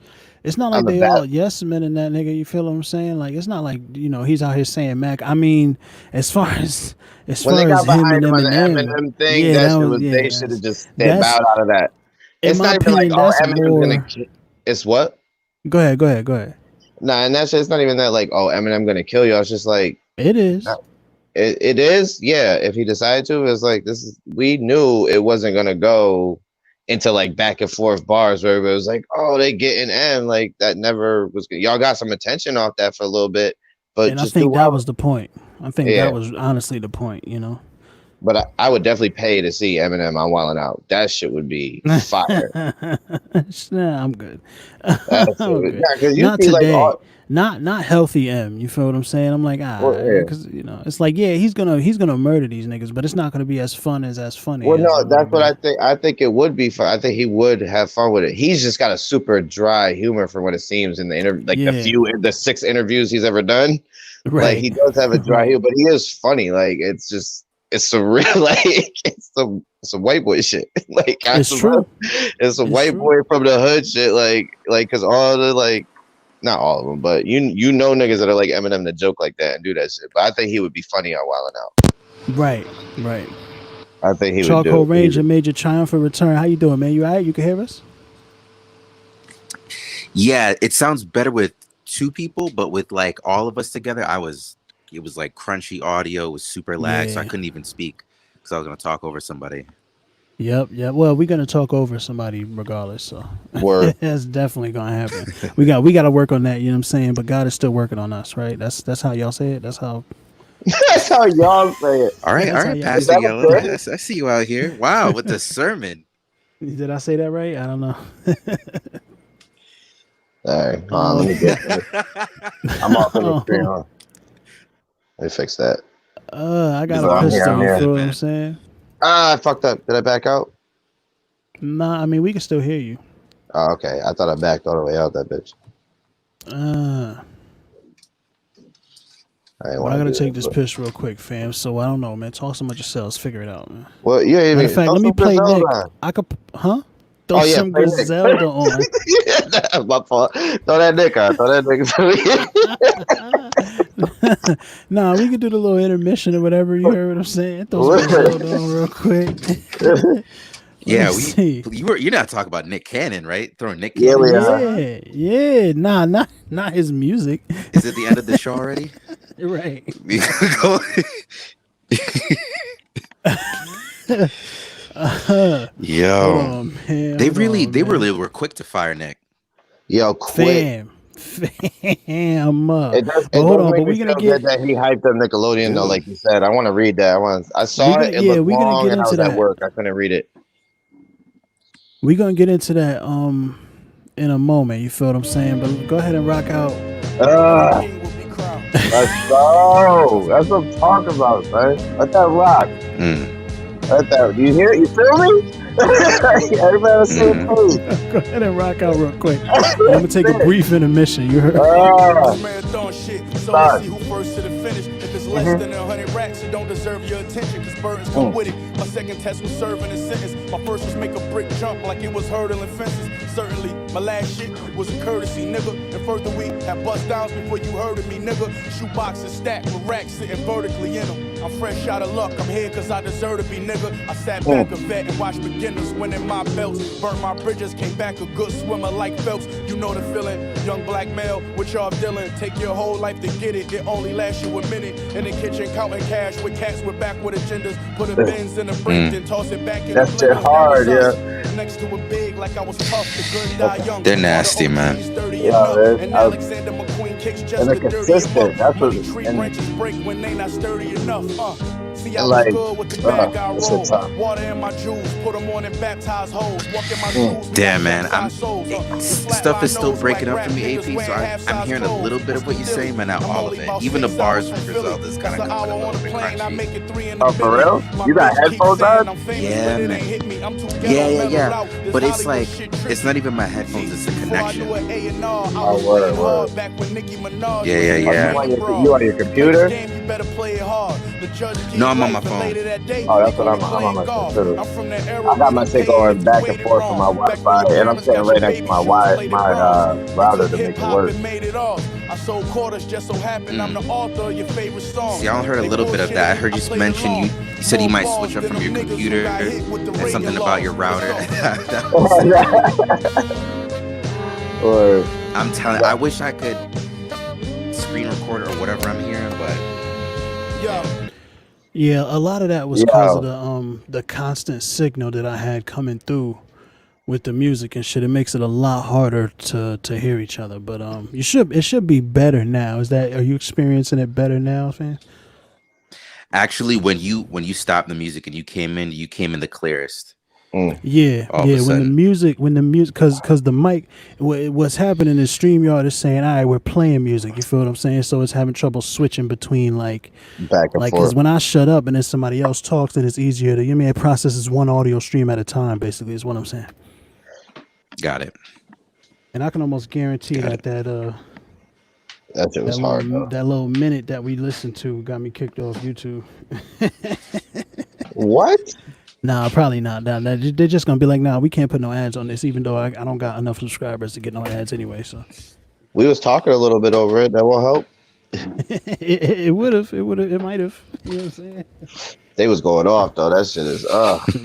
It's not like they all yes men in that nigga. You feel what I'm saying? Like it's not like he's out here saying Mac. I mean, as far as when they got him behind and him on the Eminem Eminem thing, yeah, they should have just bowed out of that. It's not even like Eminem's gonna. It's what? Go ahead. Nah, and that's it's not even that like Eminem gonna kill you. It's just like it is. It is, yeah. If he decided to, it's like we knew it wasn't gonna go into like back and forth bars where it was like, oh, they getting M. Like that never was good. Y'all got some attention off that for a little bit, but and I think that was the point. I think that was honestly the point, But I would definitely pay to see Eminem on Wildin' Out. That shit would be fire. Nah, I'm good. I'm good. Yeah, not today. Like not healthy M. You feel what I'm saying? I'm like, because it's like, yeah, he's gonna murder these niggas, but it's not gonna be as fun as funny. Well, no, that's what I think. I think it would be fun. I think he would have fun with it. He's just got a super dry humor from what it seems in the interview, like the 6 interviews he's ever done. Right. Like he does have a dry humor, but he is funny. Like it's surreal. Like it's some white boy shit. Like it's true. It's a white boy from the hood shit. Like because all the not all of them, but you niggas that are like Eminem that joke like that and do that shit. But I think he would be funny on Wildin' Out. Right. I think he would. Charcoal Ranger Major Triumphant Return. How you doing, man? You all right? You can hear us? Yeah, it sounds better with 2 people, but with like all of us together, it was like crunchy audio, it was super lag, so I couldn't even speak because I was gonna talk over somebody. Yep. Well, we're gonna talk over somebody regardless, so that's definitely gonna happen. we got to work on that. You know what I'm saying? But God is still working on us, right? That's how y'all say it. That's how y'all say it. All right, Pastor Yellow. I see you out here. Wow, with the sermon. Did I say that right? I don't know. All right, let me get I'm off on the screen, huh? Let me fix that. I got a pistol. You feel what I'm saying? I fucked up. Did I back out? Nah, I mean we can still hear you. Oh, okay. I thought I backed all the way out that bitch. I gotta take this piss real quick, fam. So I don't know, man. Talk some of yourselves. Figure it out, man. Well, yeah. In fact, let me play Nick. I could, Throw some Griselda on. My fault. Throw that Nick on. Throw that Nick. Nah, we could do the little intermission or whatever. You heard what I'm saying? Throw some Griselda on real quick. Yeah, you're not talking about Nick Cannon, right? Throwing Nick Cannon. Yeah. Nah, not his music. Is it the end of the show already? Right. Yo, man, they really were quick to fire Nick. Yo, quick. Fam. Hold on, but we're gonna get that he hyped up Nickelodeon though, like you said. I want to read that. I saw it. It looked long, and I was at work. I couldn't read it. We're gonna get into that in a moment. You feel what I'm saying? But go ahead and rock out. Let's go. That's what I'm talking about, man. Let that rock. Let that. Do you hear it? You feel me? Everybody on the same page. Go ahead and rock out real quick. I'm gonna take a brief intermission. You heard? Marathon shit. So let's see who first to the finish. If it's less than 100 racks, it don't deserve your attention. Cause burdens come with it. My second test was serving a sentence. My first was make a brick jump like it was hurdling fences. Certainly, my last shit was a courtesy, nigga. And further we had bust downs before you heard of me, nigga. Shoe boxes stacked with racks sitting vertically in them. I'm fresh out of luck. I'm here cause I deserve to be, nigga. I sat back a vet and watched beginners winning my belts. Burnt my bridges, came back a good swimmer like Phelps. You know the feeling. Young black male, what y'all dealing? Take your whole life to get it. It only lasts you a minute. In the kitchen counting cash with cats with backward agendas. Put a Benz in the brink and toss it back in the blender. That's hard, yeah. Next to a big like I was tough. The good die young. They're nasty, man. Yeah, and Alexander McQueen kicks just the dirty. That's what tree branches break when they not sturdy enough. See, I And was like, good with the bag I this shit tough. roll. Water in my juice, put them on and baptize hoes. Walk in my shoes, Damn, man, stuff is still breaking up for me, AP. So I'm hearing a little bit of what you're saying, but not all of it. Even the bars from Griselda's kind of coming a little bit crunchy. Oh, for real? You got headphones on? Yeah, man. Yeah. But it's like, it's not even my headphones, it's a connection. Oh, word. Yeah. You on your computer? No, I'm on my phone. Oh, that's what I'm on my computer. I got my shit going back and forth from my Wi-Fi, and I'm sitting right next to my router to make it work. See, I only heard a little bit of that. I heard you mention you said you might switch up from your computer and something about your router. Or I'm telling I wish I could screen record or whatever I'm hearing, but yeah, a lot of that was because of the constant signal that I had coming through with the music and shit. It makes it a lot harder to hear each other. But it should be better now. Are you experiencing it better now, fam? actually when you stopped the music and you came in the clearest. Yeah. When the music, because the mic, what's happening is StreamYard is saying, all right, we're playing music. You feel what I'm saying? So it's having trouble switching between back and forth. Because when I shut up and then somebody else talks, then it's easier to, it processes one audio stream at a time, basically, is what I'm saying. Got it. And I can almost guarantee that shit was hard. That little minute that we listened to got me kicked off YouTube. What? Nah, probably not. They're just gonna be like, nah, we can't put no ads on this, even though I don't got enough subscribers to get no ads anyway. So we was talking a little bit over it. That will help. It would have. It might have. You know what I'm saying? They was going off though. That shit is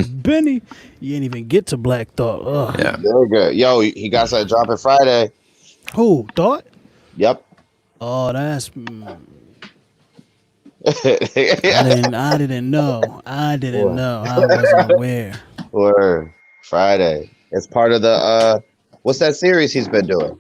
Benny, you ain't even get to Black Thought. Yeah, very good. Yo, he got something dropping Friday. Who Thought? Yep. Oh, that's. I didn't know. I wasn't aware. Or Friday. It's part of the what's that series he's been doing?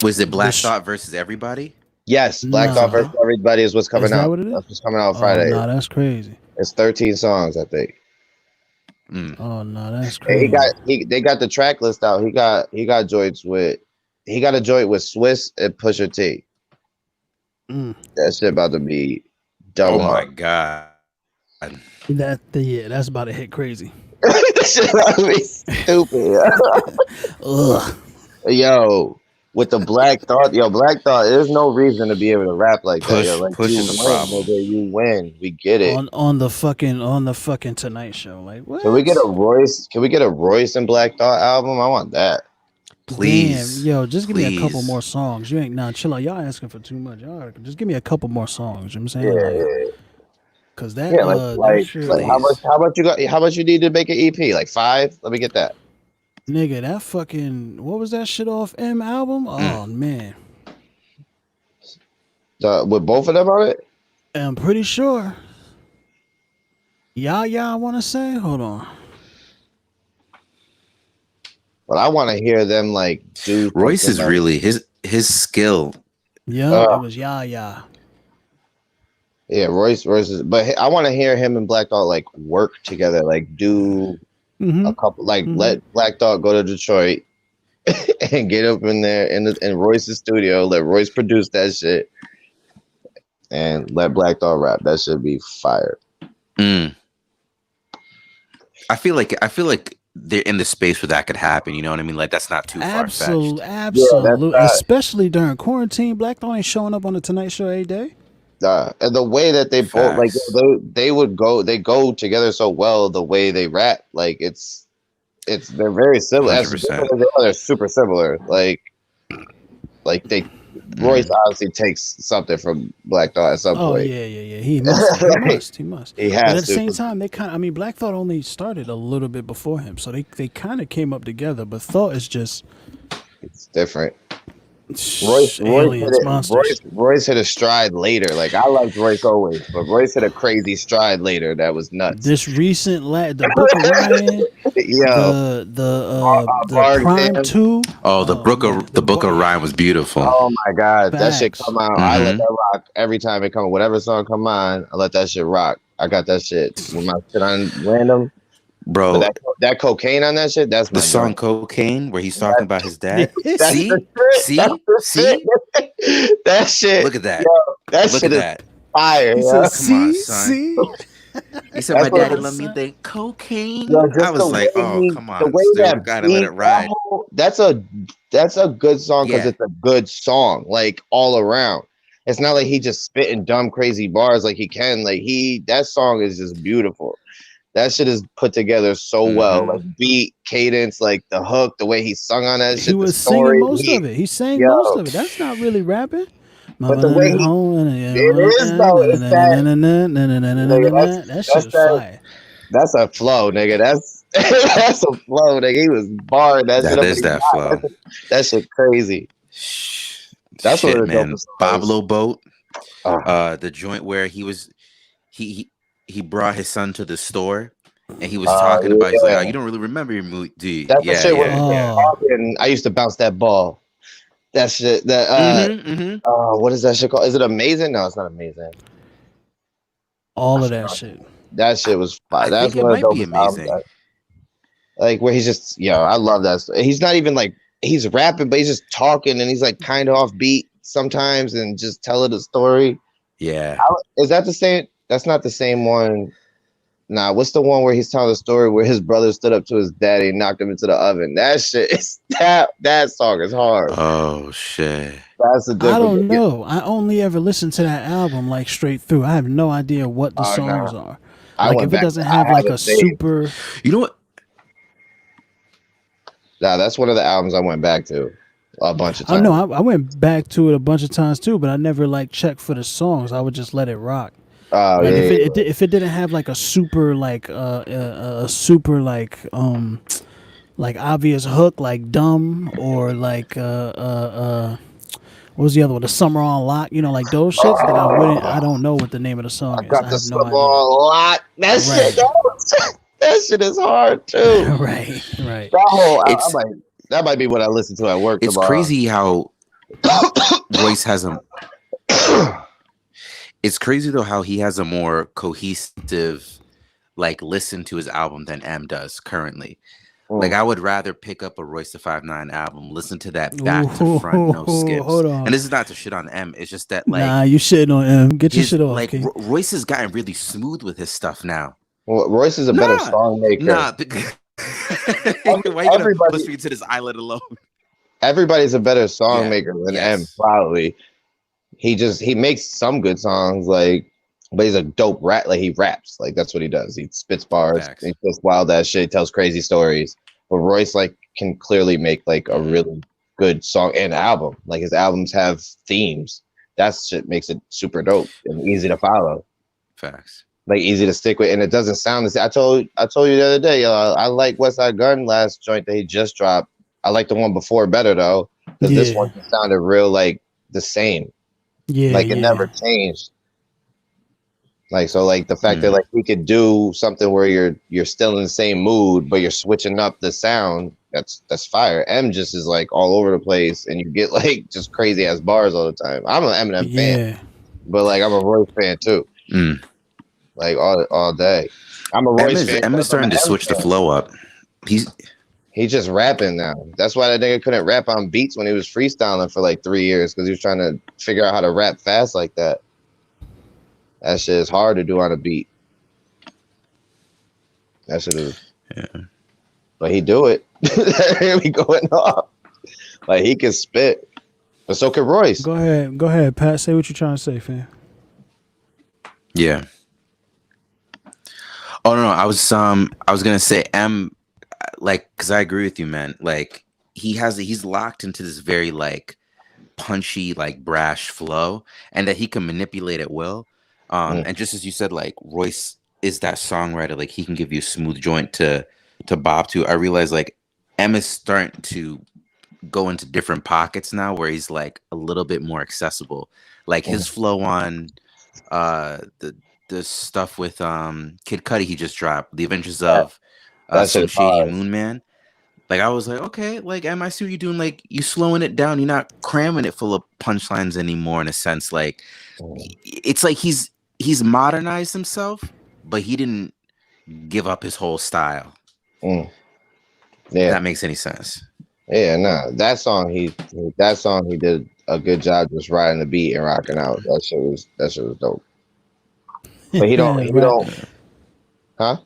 Was it Black Thought versus everybody? Yes, Black Thought versus Everybody is what's coming out. What it is? That's what's coming out Friday. No, that's crazy. It's 13 songs, I think. Oh no, that's crazy. They got the track list out. He got a joint with Swiss and Pusha T. That shit about to be dumb. Oh my god. That's about to hit crazy. That shit about to be stupid. Ugh. Yo, with the Black Thought, Black Thought, there's no reason to be able to rap like that. Push is the problem. You win. We get it. On the fucking Tonight Show. Like, what? Can we get a Royce and Black Thought album? I want that. Please. Damn, yo, just give me a couple more songs. You ain't chill out. Y'all asking for too much. Y'all just give me a couple more songs. You know what I'm saying? Cause that how much you need to make an EP? Like 5? Let me get that. Nigga, that fucking what was that shit off M album? Oh man. With both of them on it? I'm pretty sure. I wanna say. Hold on. But I want to hear them do. Royce is really his skill. Yeah, it was Yeah. Yeah, Royce is, but I want to hear him and Black Thought work together, do a couple, let Black Thought go to Detroit and get up in there in Royce's studio, let Royce produce that shit, and let Black Thought rap. That should be fire. I feel like they're in the space where that could happen. You know what I mean? Like that's not too far-fetched. Absolutely. Especially during quarantine, Black Thought ain't showing up on the Tonight Show every day. And the way that they both they go together so well. The way they rap, they're very similar. They're super similar. Royce obviously takes something from Black Thought at some point. Yeah. He must. He has. But at the same time, they Black Thought only started a little bit before him, so they kind of came up together. But Thought is just it's different. Aliens, monsters. Royce hit a stride later. Like I liked Royce always, but Royce hit a crazy stride later that was nuts. This recent the Book of Ryan, the Prime 2. Oh, the Book of Ryan was beautiful. Oh my god, Facts. that shit come out. I let that rock every time it come. Whatever song come on, I let that shit rock. I got that shit with my shit on random. Bro, that cocaine on that shit, that's the song joint. Cocaine where he's talking about his dad. See? That shit. Look at that. Yo, that shit is fire. He Yeah. said, Come on, son. He said, my daddy let me think cocaine. Yo, I was like, oh, come on. The way that gotta let it ride. That's a good song because it's a good song, like all around. It's not like he just spitting dumb, crazy bars like he can. Like that song is just beautiful. That shit is put together so well, like beat, cadence, like the hook, the way he sung on that shit. He was singing most of it. He sang most of it. That's not really rapping. But the way it is though, it's that shit is fire. That's a flow, nigga. That's a flow, nigga. He was barring that shit. That is that flow. That shit crazy. That's shit, what man. Pablo Boat, the joint where he brought his son to the store and he was talking about. He's like, oh, you don't really remember your movie, dude. That's the shit. I used to bounce that ball. That shit. What is that shit called? Is it Amazing? No, it's not Amazing. All of that shit. That shit was fire. That's one of the dopest albums. Like where he's just, I love that. He's not even like he's rapping, but he's just talking and he's like kind of off beat sometimes and just telling the story. Yeah. Is that the same? That's not the same one. Nah, what's the one where he's telling the story where his brother stood up to his daddy and knocked him into the oven? That shit is that song is hard. Oh shit. That's a different. I don't know. I only ever listened to that album like straight through. I have no idea what the songs are. Like if it doesn't have like a super. You know what? Nah, that's one of the albums I went back to a bunch of times. I know. I went back to it a bunch of times too, but I never like checked for the songs. I would just let it rock. Oh, like if it didn't have like a super like like obvious hook like Dumb or like what was the other one, the Summer on Lock, like those shits, then I don't know what the name of the song is. I have the Summer on Lock. That shit is hard too. right that whole that might be what I listen to at work. It's crazy how Royce has a It's crazy though how he has a more cohesive like listen to his album than M does currently. Like I would rather pick up a Royce the 5'9" album, listen to that back to front, no skips. And this is not to shit on M. It's just that like nah, you shitting on M. Get your shit off. Like Royce has gotten really smooth with his stuff now. Well, Royce is a better song maker. Nah, why you gonna push me to this island alone? Everybody's a better song maker than M, probably. He makes some good songs, like, but he's a dope rap. Like he raps, like that's what he does. He spits bars. He just wild ass shit. He tells crazy stories. But Royce like can clearly make like a really good song and album. Like his albums have themes. That shit makes it super dope and easy to follow. Facts. Like easy to stick with, and it doesn't sound the same. I told you the other day, I like Westside Gunn last joint that he just dropped. I like the one before better though, because this one sounded real like the same. Yeah, like it never changed. Like so, like the fact that like he could do something where you're still in the same mood, but you're switching up the sound. That's fire. M just is like all over the place, and you get like just crazy ass bars all the time. I'm an Eminem fan, but like I'm a Royce fan too. Like all day. I'm a Royce fan. M is starting to switch the flow up. He's just rapping now. That's why that nigga couldn't rap on beats when he was freestyling for like 3 years, because he was trying to figure out how to rap fast like that. That shit is hard to do on a beat. That shit is. Yeah. But he do it. Here we going off. Like he can spit. But so can Royce. Go ahead, Pat. Say what you're trying to say, fam. Yeah. Oh no, I was gonna say M, like, because I agree with you, man. Like he's locked into this very like punchy, like brash flow, and that he can manipulate at will. And just as you said, like Royce is that songwriter, like he can give you a smooth joint to bop to. I realize like M is starting to go into different pockets now where he's like a little bit more accessible. Like his flow on the stuff with Kid Cudi he just dropped, The Adventures of Slim Shady and Moon Man. Like I was like, okay, like I see what you're doing. Like you slowing it down. You're not cramming it full of punchlines anymore. In a sense, like it's like he's modernized himself, but he didn't give up his whole style. Yeah, if that makes any sense. Yeah, no, that song he did a good job just riding the beat and rocking out. That shit was dope. But he don't, huh?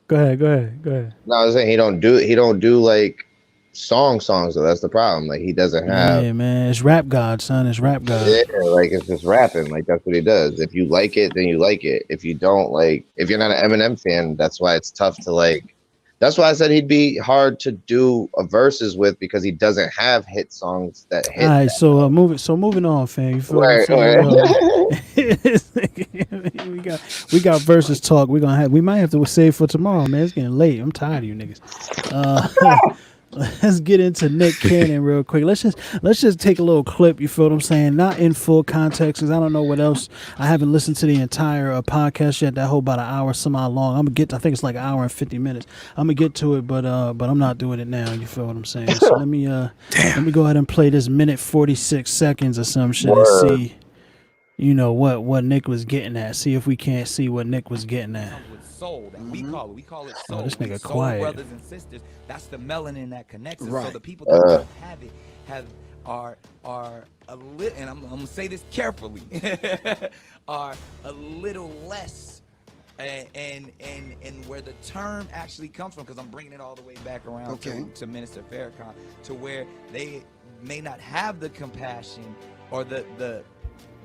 Go ahead. No, I was saying he don't do like songs though. That's the problem. Like he doesn't have. Yeah, man, it's rap god, son. It's rap god. Yeah, like it's just rapping. Like that's what he does. If you like it, then you like it. If you don't, like, if you're not an Eminem fan, that's why it's tough to like. That's why I said he'd be hard to do a verses with because he doesn't have hit songs that hit. All right, so moving on, fam. You feel right. we got versus talk. We might have to save for tomorrow, man. It's getting late. I'm tired of you niggas. Let's get into Nick Cannon real quick. Let's just take a little clip. You feel what I'm saying? Not in full context, because I don't know what else. I haven't listened to the entire podcast yet. That whole about an hour somehow long. I think it's like an hour and 50 minutes. I'm gonna get to it, but I'm not doing it now. You feel what I'm saying? So let me go ahead and play this minute 46 seconds or some shit and see, you know, what Nick was getting at. See if we can't see what Nick was getting at. Soul that we call it soul. Oh, this nigga soul quiet. Brothers and sisters, that's the melanin that connects us. Right. So the people that don't have it are a little, and I'm gonna say this carefully, are a little less, and where the term actually comes from, because I'm bringing it all the way back around to Minister Farrakhan, to where they may not have the compassion or the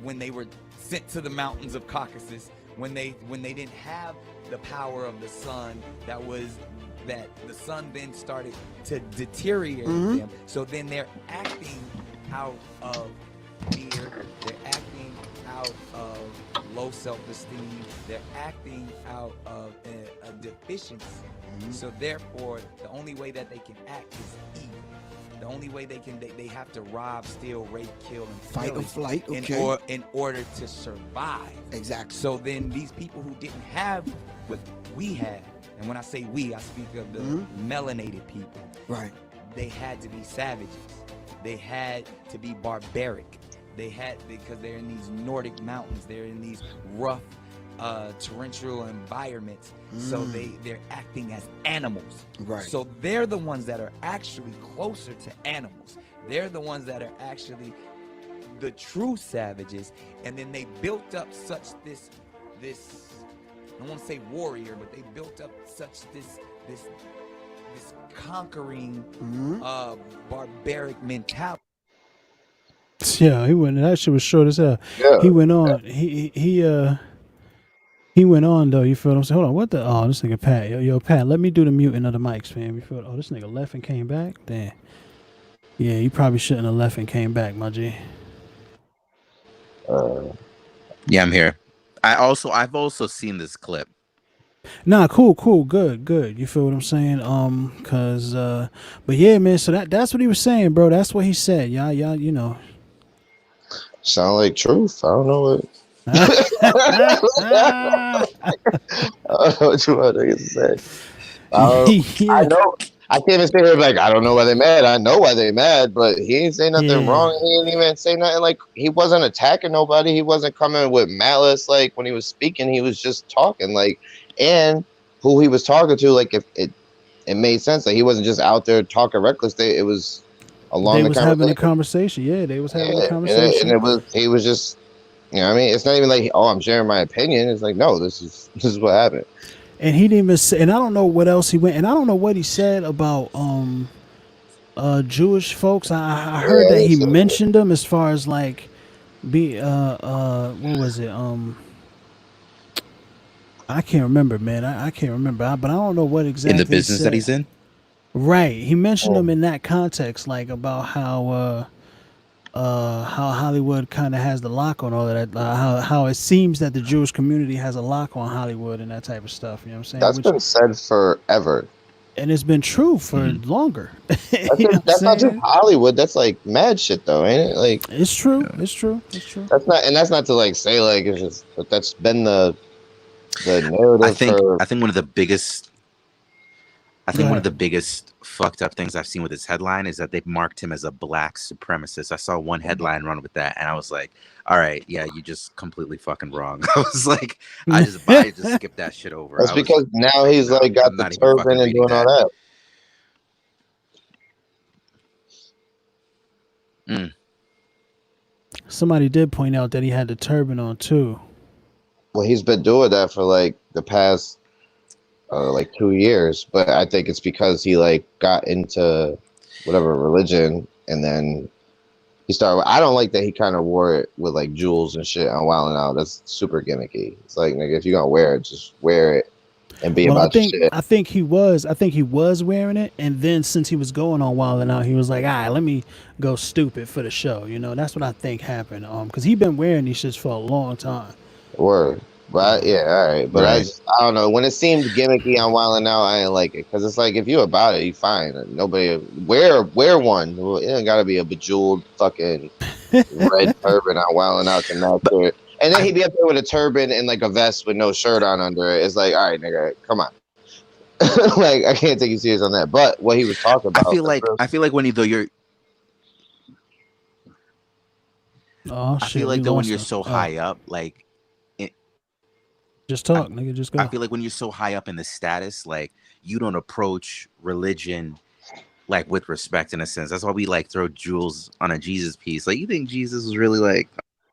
when they were sent to the mountains of Caucasus, when they didn't have the power of the sun, that the sun then started to deteriorate them. So then they're acting out of fear, they're acting out of low self-esteem, they're acting out of a deficiency. So therefore, the only way that they can act is evil. The only way they have to rob, steal, rape, kill, and fight or flight, in order to survive. Exactly. So then these people who didn't have what we had, and when I say we, I speak of the melanated people. Right. They had to be savages. They had to be barbaric. Because they're in these Nordic mountains. They're in these rough, torrential environments. So they're acting as animals. Right. So they're the ones that are actually closer to animals. They're the ones that are actually the true savages. And then they built up such this I don't want to say warrior, but they built up such this conquering barbaric mentality. Yeah, he went. That shit was short as hell. Yeah. He went on. He went on though. You feel what I'm saying? Hold on. What the? Oh, this nigga Pat. Yo, Pat. Let me do the muting of the mics, fam. You feel? Oh, this nigga left and came back. Damn. Yeah, you probably shouldn't have left and came back, my G. Yeah, I'm here. I've also seen this clip. Nah, cool, good. You feel what I'm saying? But yeah, man. So that's what he was saying, bro. That's what he said. Y'all, you know. Sound like truth. I don't know what. I don't know what you want to say. I know. I can't even say here like I don't know why they're mad. I know why they're mad, but he ain't say nothing wrong. He didn't even say nothing like he wasn't attacking nobody. He wasn't coming with malice. Like when he was speaking, he was just talking. Like, and who he was talking to, like if it made sense. Like he wasn't just out there talking reckless. It was along. They was having a conversation. Yeah, they was having a conversation. And he was just, you know what I mean? It's not even like, oh, I'm sharing my opinion. It's like, no, this is what happened. And he didn't even say, and I don't know what else he went, and I don't know what he said about Jewish folks. I heard that he mentioned them as far as like what was it? I can't remember, man. I can't remember. But I don't know what exactly in the business that he's in. Right. He mentioned them in that context, like about how Hollywood kind of has the lock on all of that. How it seems that the Jewish community has a lock on Hollywood and that type of stuff. You know what I'm saying? That's been said forever. And it's been true for longer. That's not just Hollywood. That's like mad shit, though, ain't it? Like it's true. It's true. It's true. That's not to like say like it's just, but that's been the narrative. I think one of the biggest. One of the biggest fucked up things I've seen with his headline is that they've marked him as a black supremacist. I saw one headline run with that, and I was like, "All right, yeah, you just completely fucking wrong." I was like, I just skipped that shit over. That's because now he's like got the turban and doing all that. Somebody did point out that he had the turban on too. Well, he's been doing that for like the past like 2 years, but I think it's because he like got into whatever religion, and then he started. I don't like that he kind of wore it with like jewels and shit on Wild 'N Out. That's super gimmicky. It's like, nigga, if you're gonna wear it, just wear it and be about shit. I think he was wearing it, and then since he was going on Wild 'N Out, he was like, all right, let me go stupid for the show. You know, that's what I think happened. Because he been wearing these shits for a long time. Word. But yeah, all right. But I don't know. When it seemed gimmicky on Wild 'N Out, I didn't like it, because it's like, if you about it, you fine. Nobody wear one. It ain't gotta be a bejeweled fucking red turban on Wild 'N Out to match it. And then he'd be up there with a turban and like a vest with no shirt on under it. It's like, all right, nigga, come on. Like, I can't take you serious on that. But what he was talking about, I feel like when you're. Oh shit! I feel like though when you're so high up, like. Just talk, nigga. Just go. I feel like when you're so high up in the status, like, you don't approach religion like with respect, in a sense. That's why we like throw jewels on a Jesus piece. Like, you think Jesus was really like,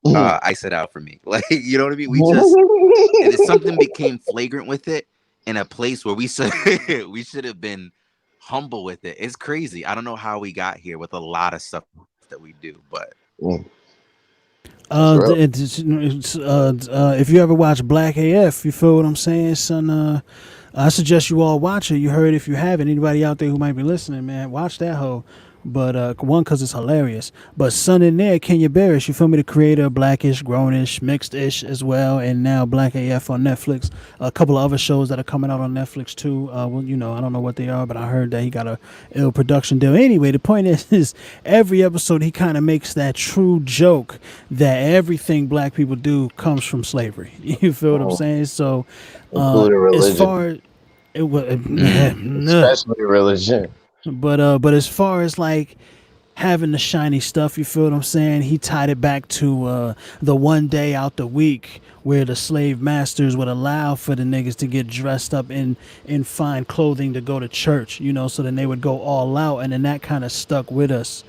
ice it out for me? Like, you know what I mean? We just, and if something became flagrant with it in a place where we should have been humble with it. It's crazy. I don't know how we got here with a lot of stuff that we do, but. If you ever watch Black AF, you feel what I'm saying, son? I suggest you all watch it. You heard, if you haven't, anybody out there who might be listening, man, watch that hoe. But one, because it's hilarious. But son in there, Kenya Barris, you feel me, the creator of Blackish, Grownish, Mixed-ish as well, and now Black AF on Netflix. A couple of other shows that are coming out on Netflix too. Well, you know, I don't know what they are, but I heard that he got a ill production deal. Anyway, the point is every episode he kind of makes that true joke that everything black people do comes from slavery. You feel what I'm saying? So as far as it was, especially religion. But as far as like having the shiny stuff, you feel what I'm saying? He tied it back to the one day out the week where the slave masters would allow for the niggas to get dressed up in fine clothing to go to church, you know, so then they would go all out, and then that kind of stuck with us.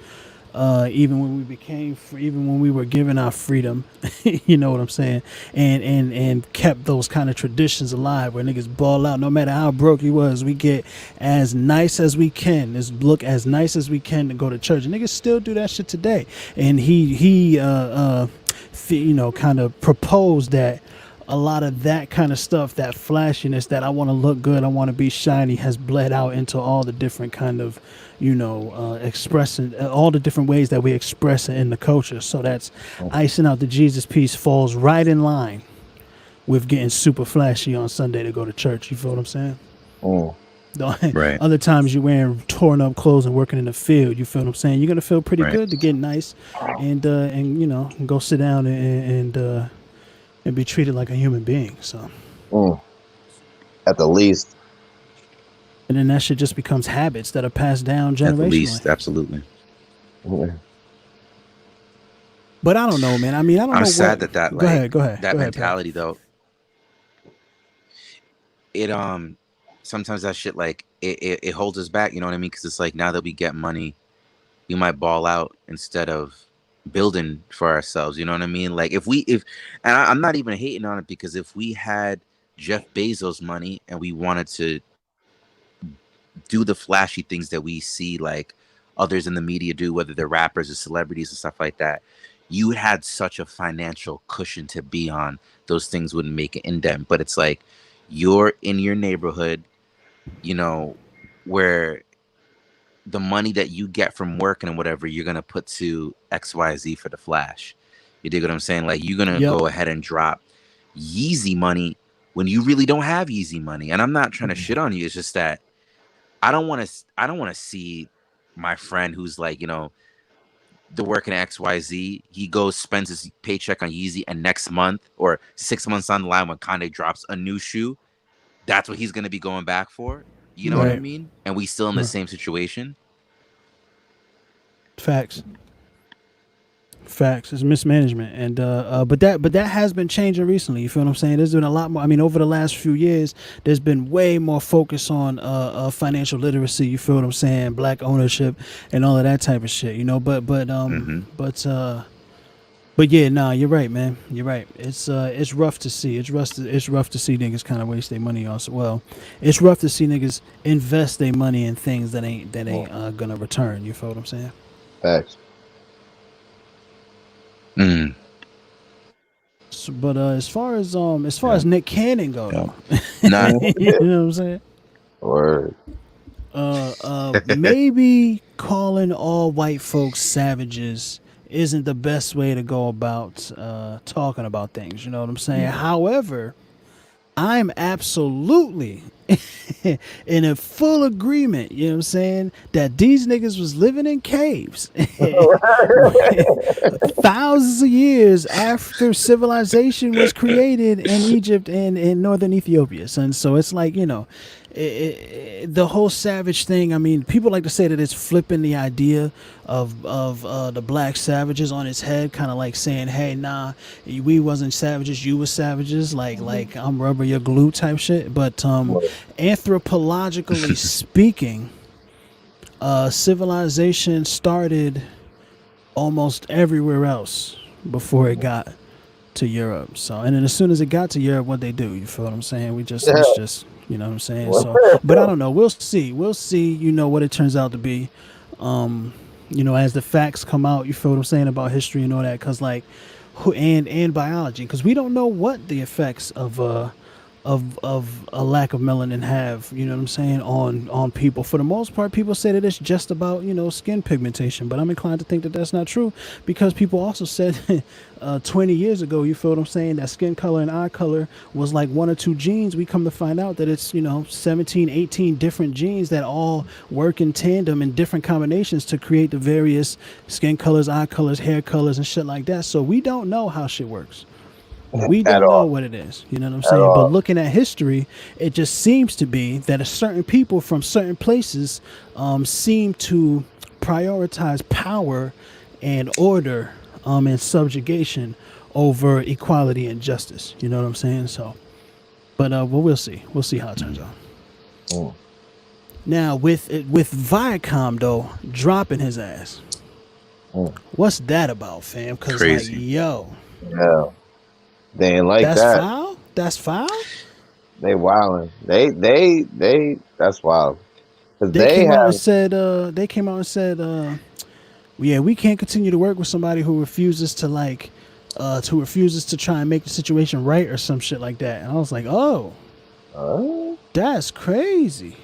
Even when we were given our freedom, you know what I'm saying, and kept those kind of traditions alive where niggas ball out no matter how broke he was. We get as nice as we can, look as nice as we can to go to church. And niggas still do that shit today. And he you know, kind of proposed that a lot of that kind of stuff, that flashiness, that I want to look good, I want to be shiny, has bled out into all the different kind of, you know, expressing all the different ways that we express it in the culture. So that's icing out the Jesus piece falls right in line with getting super flashy on Sunday to go to church. You feel what I'm saying? Right. Other times you're wearing torn up clothes and working in the field. You feel what I'm saying? You're gonna feel pretty good to get nice and you know, go sit down and be treated like a human being. So at the least. And then that shit just becomes habits that are passed down generationally. At the least, absolutely. But I don't know, man. I mean, I don't know. I'm sad that Go ahead. That mentality, though. It sometimes that shit, like, it holds us back. You know what I mean? Because it's like, now that we get money, we might ball out instead of building for ourselves. You know what I mean? Like, and I'm not even hating on it, because if we had Jeff Bezos money and we wanted to do the flashy things that we see like others in the media do, whether they're rappers or celebrities and stuff like that, you had such a financial cushion to be on. Those things wouldn't make an indent. But it's like, you're in your neighborhood, you know, where the money that you get from working and whatever, you're going to put to XYZ for the flash. You dig what I'm saying? Like, you're going to go ahead and drop Yeezy money when you really don't have Yeezy money. And I'm not trying to shit on you. It's just that I don't want to see my friend who's like, you know, they're working at XYZ. He goes, spends his paycheck on Yeezy, and next month or 6 months on the line when Kanye drops a new shoe, that's what he's gonna be going back for. You know what I mean? And we still in the same situation. Facts. It's mismanagement, and but that has been changing recently. You feel what I'm saying? There's been a lot more. I mean, over the last few years, there's been way more focus on financial literacy. You feel what I'm saying? Black ownership and all of that type of shit. You know, but yeah, nah, you're right, man. You're right. It's rough to see. It's rough to see niggas kind of waste their money on. Well, it's rough to see niggas invest their money in things that ain't gonna return. You feel what I'm saying? Facts. So, but as far as Nick Cannon go, though, Nah. you know what I'm saying? Word. Maybe calling all white folks savages isn't the best way to go about talking about things. You know what I'm saying? However, I'm absolutely in a full agreement, you know what I'm saying, that these niggas was living in caves thousands of years after civilization was created in Egypt and in northern Ethiopia. And so it's like, you know, the whole savage thing. I mean, people like to say that it's flipping the idea of the black savages on its head, kind of like saying, hey, nah, we wasn't savages, you were savages, like I'm rubber, you're glue type shit. But anthropologically speaking, civilization started almost everywhere else before it got to Europe. So, and then as soon as it got to Europe, what they do, you feel what I'm saying? It's just, you know what I'm saying? So, but I don't know. We'll see, you know, what it turns out to be. You know, as the facts come out, you feel what I'm saying, about history and all that, cuz like and biology, cuz we don't know what the effects of a lack of melanin have, you know what I'm saying, on people. For the most part, people say that it's just about, you know, skin pigmentation, but I'm inclined to think that that's not true, because people also said 20 years ago, you feel what I'm saying, that skin color and eye color was like one or two genes. We come to find out that it's, you know, 17, 18 different genes that all work in tandem in different combinations to create the various skin colors, eye colors, hair colors, and shit like that. So we don't know how shit works. We don't know what it is, you know what I'm saying? But looking at history, it just seems to be that a certain people from certain places seem to prioritize power and order and subjugation over equality and justice. You know what I'm saying? So, but well, we'll see. We'll see how it turns out. Now, with Viacom though dropping his ass, what's that about, fam? Because like, yo, yeah. They ain't like that's that. Foul? That's foul? They wildin'. They that's wild. They came out and said, yeah, we can't continue to work with somebody who refuses to try and make the situation right or some shit like that. And I was like, oh, that's crazy.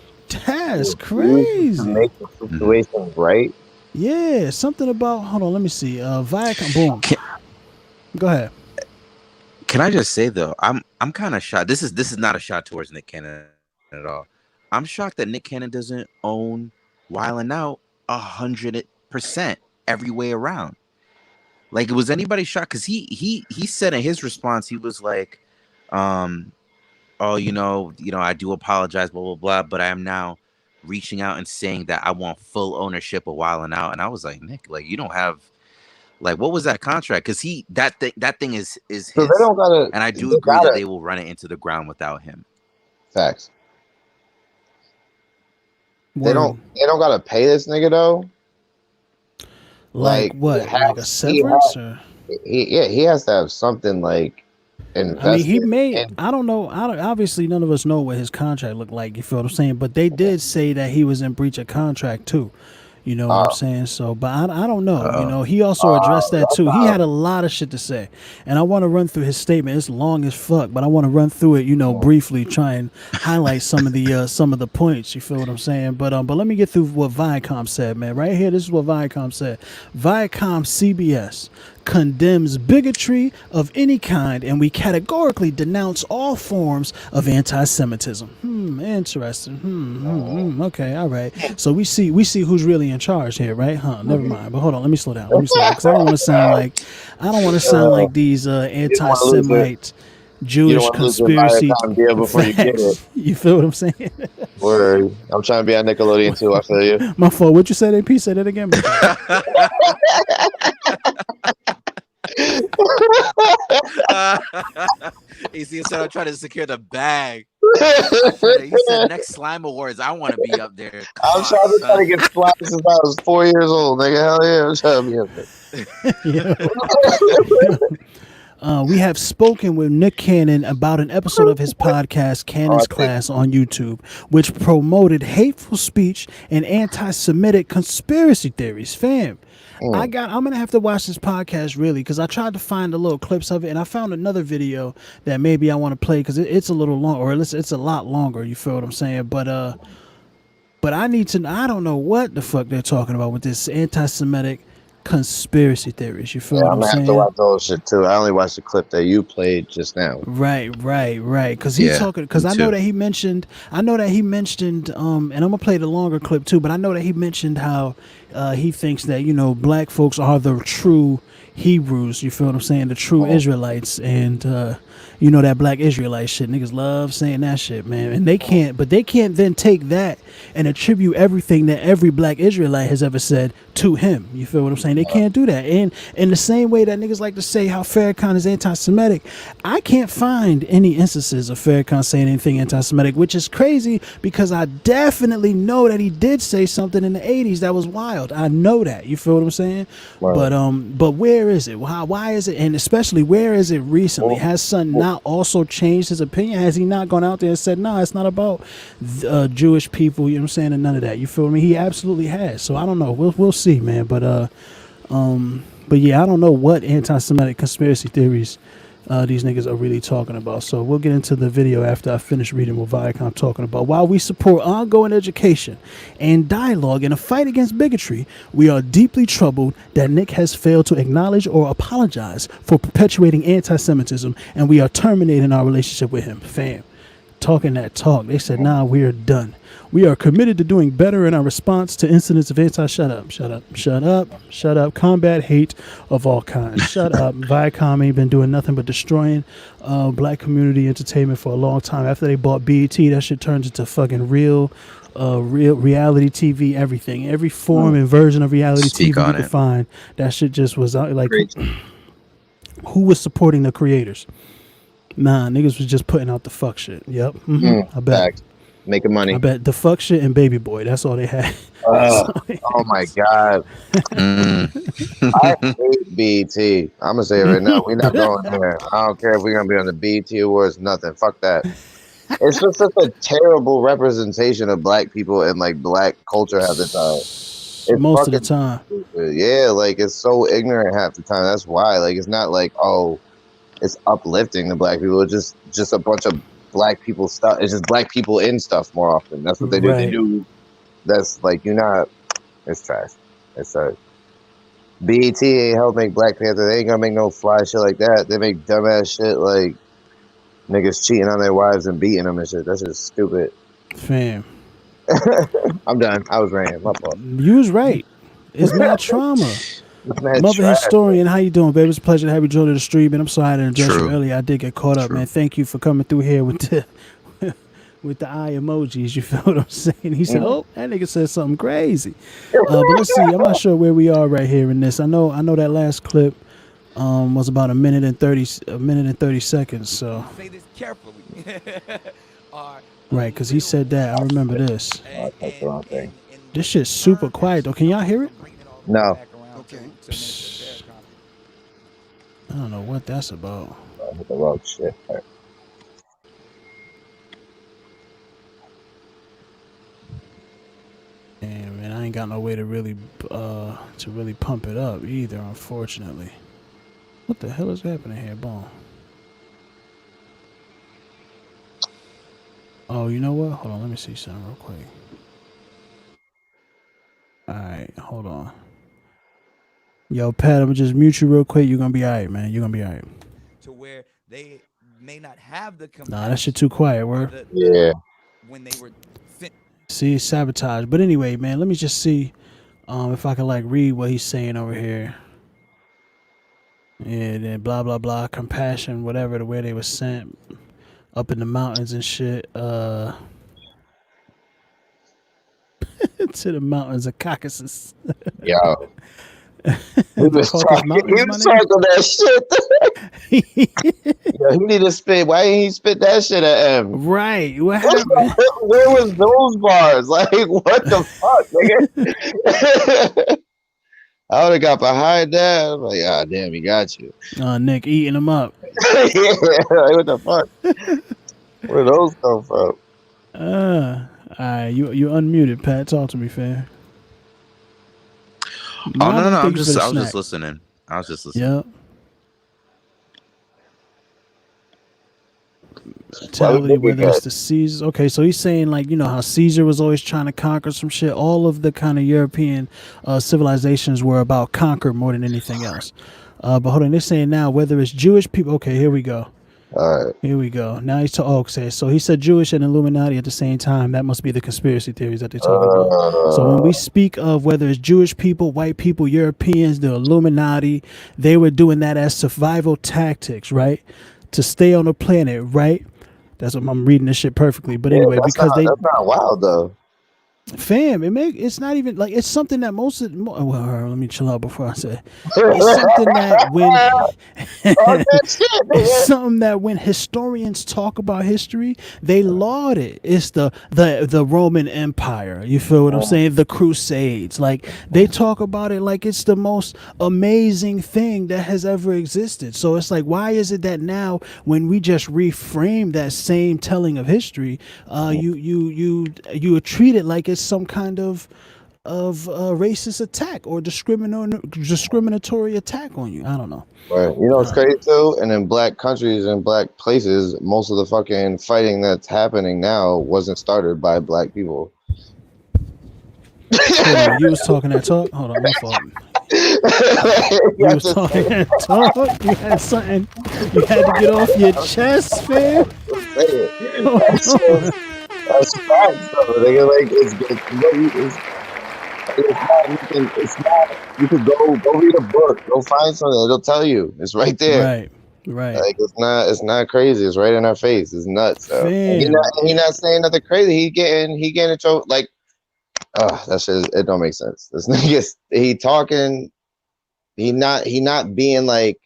That's crazy. To make the situation right. Yeah, something about, hold on, let me see. Viacom, boom. Go ahead. Can I just say though, I'm kind of shocked. This is not a shot towards Nick Cannon at all. I'm shocked that Nick Cannon doesn't own Wildin' Out 100% every way around. Like, was anybody shocked? Because he said in his response, he was like, oh, you know, I do apologize, blah blah blah, but I am now reaching out and saying that I want full ownership of Wildin' Out. And I was like, Nick, like, you don't have. Like, what was that contract? Because that thing is his. So they don't gotta, and I do agree that they will run it into the ground without him. Facts. They don't gotta pay this nigga though. Like what? Like a severance? He has to have something like invested. I mean, he made. I don't know. Obviously, none of us know what his contract looked like. You feel what I'm saying? But they did say that he was in breach of contract too. You know what I'm saying? So, but I don't know. You know, he also addressed that too. He had a lot of shit to say, and I want to run through his statement. It's long as fuck, but I want to run through it. You know, briefly, try and highlight some of the points. You feel what I'm saying? But let me get through what Viacom said, man. Right here, this is what Viacom said. Viacom CBS condemns bigotry of any kind, and we categorically denounce all forms of anti-Semitism. Interesting. Okay, all right. So we see who's really in charge here, right? Never mind. But hold on, let me slow down because I don't want to sound like these anti-Semite Jewish conspiracy before you get it. You feel what I'm saying? Word. I'm trying to be on Nickelodeon too. I feel you. My fault. What you said, AP? Say that again. You see, instead of trying to secure the bag, you said next Slime Awards, I want to be up there. I'm trying to get fly since I was 4 years old, nigga. Hell yeah, I'm trying to be up there. We have spoken with Nick Cannon about an episode of his podcast, Cannon's Class, on YouTube, which promoted hateful speech and anti-Semitic conspiracy theories. Fam, I'm gonna have to watch this podcast really because I tried to find the little clips of it, and I found another video that maybe I want to play because it's a little long, or it's a lot longer. You feel what I'm saying? But I need to. I don't know what the fuck they're talking about with this anti-Semitic conspiracy theories. You feel what I'm saying? I'm gonna have to watch those shit too. I only watched the clip that you played just now. Right. Because he's talking. Because I know that he mentioned. And I'm gonna play the longer clip too. But I know that he mentioned how he thinks that black folks are the true Hebrews. You feel what I'm saying? The true Israelites, and that black Israelite shit. Niggas love saying that shit, man. And they can't then take that and attribute everything that every black Israelite has ever said to him. You feel what I'm saying? They can't do that. And in the same way that niggas like to say how Farrakhan is anti-Semitic, I can't find any instances of Farrakhan saying anything anti-Semitic, which is crazy because I definitely know that he did say something in the 80s that was wild. I know that. You feel what I'm saying? Right. But where is it? Why is it? And especially, where is it recently? Has Son not also changed his opinion? Has he not gone out there and said, no, it's not about Jewish people, you know what I'm saying, and none of that? You feel me? He absolutely has. So I don't know. We'll see, man. But yeah, I don't know what anti-Semitic conspiracy theories these niggas are really talking about. So we'll get into the video after I finish reading what Viacom talking about. While we support ongoing education and dialogue in a fight against bigotry, we are deeply troubled that Nick has failed to acknowledge or apologize for perpetuating anti-Semitism, and we are terminating our relationship with him. Fam, talking that talk. They said, nah, we're done. We are committed to doing better in our response to incidents of shut up, combat hate of all kinds. Shut up. Viacom ain't been doing nothing but destroying black community entertainment for a long time. After they bought BET, that shit turns into fucking real reality TV, everything. Every form and version of reality TV you can find. That shit just was like, who was supporting the creators? Nah, niggas was just putting out the fuck shit. Yep. I bet. Fact. Making money. I bet the fuck shit and Baby Boy. That's all they had. Oh my god. I hate BET. I'm gonna say it right now. We're not going there. I don't care if we're gonna be on the BET Awards. Nothing. Fuck that. It's just such a terrible representation of black people and like black culture half the time. It's most of the time. Stupid. Yeah, like it's so ignorant half the time. That's why. Like it's not like it's uplifting to black people. It's just a bunch of black people stuff. It's just black people in stuff more often. That's what they do. Right. They do. That's like it's trash. It's trash. BET ain't help make Black Panther. They ain't gonna make no fly shit like that. They make dumbass shit like niggas cheating on their wives and beating them and shit. That's just stupid. Fam. I'm done. I was ranting. My fault. You was right. It's not trauma. Mother historian, how you doing, baby? It's a pleasure to have you join the stream, and I'm sorry I didn't address you earlier. I did get caught up, man. Thank you for coming through here with the eye emojis. You feel what I'm saying? He said, "Oh, that nigga said something crazy." But let's see. I'm not sure where we are right here in this. I know that last clip was about a minute and 30 seconds. So say this carefully. Right, because he said that. I remember this. This shit's super quiet though. Can y'all hear it? No. I don't know what that's about. The wrong shit. And man, I ain't got no way to really pump it up either, unfortunately. What the hell is happening here, Boom? Oh, you know what? Hold on, let me see something real quick. Alright, hold on. Yo, Pat, I'm gonna just mute you real quick. You're gonna be all right, man. You're gonna be all right. To where they may not have the Nah, that shit too quiet, word. Yeah. When they were See, sabotage. But anyway, man, let me just see if I can like read what he's saying over here. Yeah, then blah blah blah, compassion, whatever, the way they were sent up in the mountains and shit. To the mountains of Caucasus. Yo. He was talking that shit. Yo, he need to spit. Why didn't he spit that shit at him? Right. What happened? Where was those bars? Like, what the fuck, nigga? I would have got behind that. I'm like, ah, damn, he got you. Nick eating them up. Yeah, like, what the fuck? Where those come from? All right, you unmuted, Pat. Talk to me, fam. Oh no, I was just listening. Yep. Tally, whether it's the Caesar. Okay, so he's saying like, you know how Caesar was always trying to conquer some shit. All of the kind of European civilizations were about conquer more than anything else. But hold on, they're saying now whether it's Jewish people. Okay, here we go. All right. Here we go. Now he's talking. So he said Jewish and Illuminati at the same time. That must be the conspiracy theories that they're talking about. So when we speak of whether it's Jewish people, white people, Europeans, the Illuminati, they were doing that as survival tactics, right? To stay on the planet, right? That's what I'm reading this shit perfectly. But anyway, that's not wild though. Fam, it's not even like it's something that let me chill out before I say it's something that it's something that when historians talk about history, they laud it. It's the Roman Empire. You feel what I'm saying? The Crusades. Like they talk about it like it's the most amazing thing that has ever existed. So it's like, why is it that now when we just reframe that same telling of history, you treat it like it's some kind of racist attack or discriminatory attack on you? I don't know. Right. You know, it's crazy too. And in black countries and black places, most of the fucking fighting that's happening now wasn't started by black people. You was talking that talk. Hold on, my fault. You was talking that talk. You had something you had to get off your chest, fam. That's facts, though. Like, it's not. You could go read a book, go find something. It'll tell you. It's right there. Right. Like it's not crazy. It's right in our face. It's nuts. He's not saying nothing crazy. He getting into like, that shit. It don't make sense. This nigga, he talking. He not being like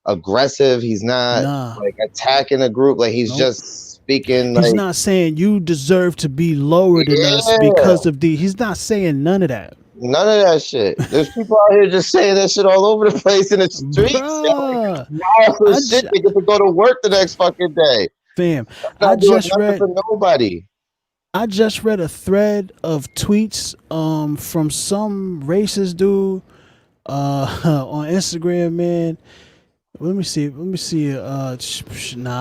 aggressive. He's not like attacking a group. Like he's just speaking. He's not saying you deserve to be lower than us because of he's not saying none of that. None of that shit. There's people out here just saying that shit all over the place in the streets. Shit, they get to go to work the next fucking day. Fam, I just read for nobody. I just read a thread of tweets from some racist dude on Instagram, man. Let me see. Nah,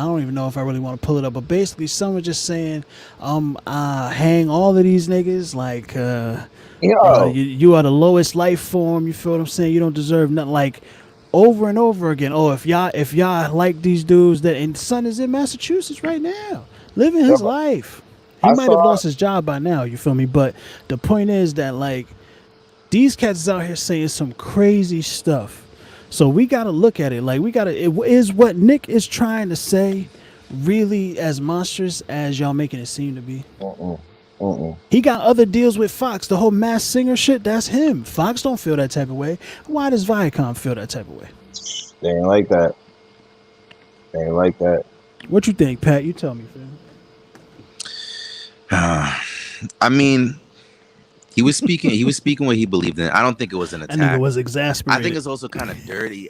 I don't even know if I really want to pull it up. But basically, someone just saying, hang all of these niggas. Like, you are the lowest life form. You feel what I'm saying? You don't deserve nothing. Like, over and over again. Oh, if y'all like these dudes, and son is in Massachusetts right now, living his life. He might have lost his job by now. You feel me? But the point is that like these cats is out here saying some crazy stuff. So we got to look at it like is what Nick is trying to say really as monstrous as y'all making it seem to be? He got other deals with Fox. The whole Mass Singer shit, that's him. Fox don't feel that type of way. Why does Viacom feel that type of way? They ain't like that. What you think, Pat? You tell me, fam. I mean, he was speaking what he believed in. I don't think it was an attack. I think it was exasperated. I think it's also kind of dirty.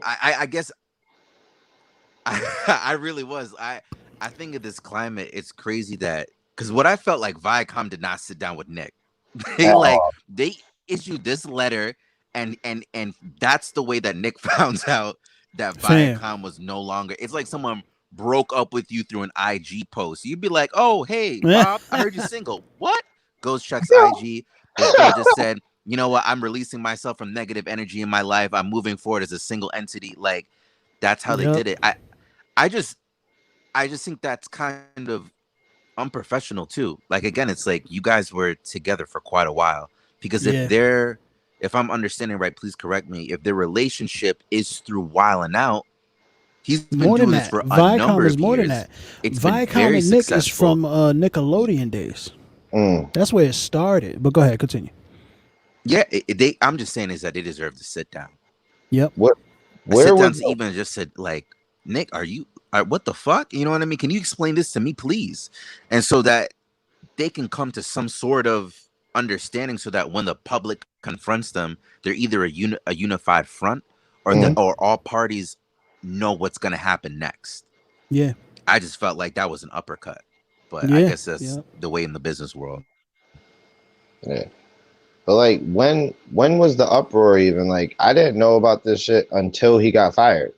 I guess I really was. I think in this climate, it's crazy that because what I felt like Viacom did not sit down with Nick. They issued this letter, and that's the way that Nick found out that Viacom was no longer. It's like someone broke up with you through an IG post. You'd be like, "Oh, hey, Bob, I heard you're single." What? Goes checks IG. This girl just said, you know what, I'm releasing myself from negative energy in my life. I'm moving forward as a single entity. Like that's how they did it. I just think that's kind of unprofessional too. Like again, it's like you guys were together for quite a while, because if I'm understanding right, please correct me, if their relationship is through wilding out, he's been more doing than this that. for a Viacom number is of more years. than that. It's been Viacom very and Nick is successful. from Nickelodeon days. That's where it started. But go ahead, continue. Yeah, I'm just saying is that they deserve to sit down. Yep. Where sit down was to even just said like, Nick, what the fuck? You know what I mean? Can you explain this to me, please? And so that they can come to some sort of understanding, so that when the public confronts them, they're either a unified front, or or all parties know what's going to happen next. Yeah. I just felt like that was an uppercut, but I guess that's the way in the business world. Yeah. But like, when was the uproar even? Like, I didn't know about this shit until he got fired.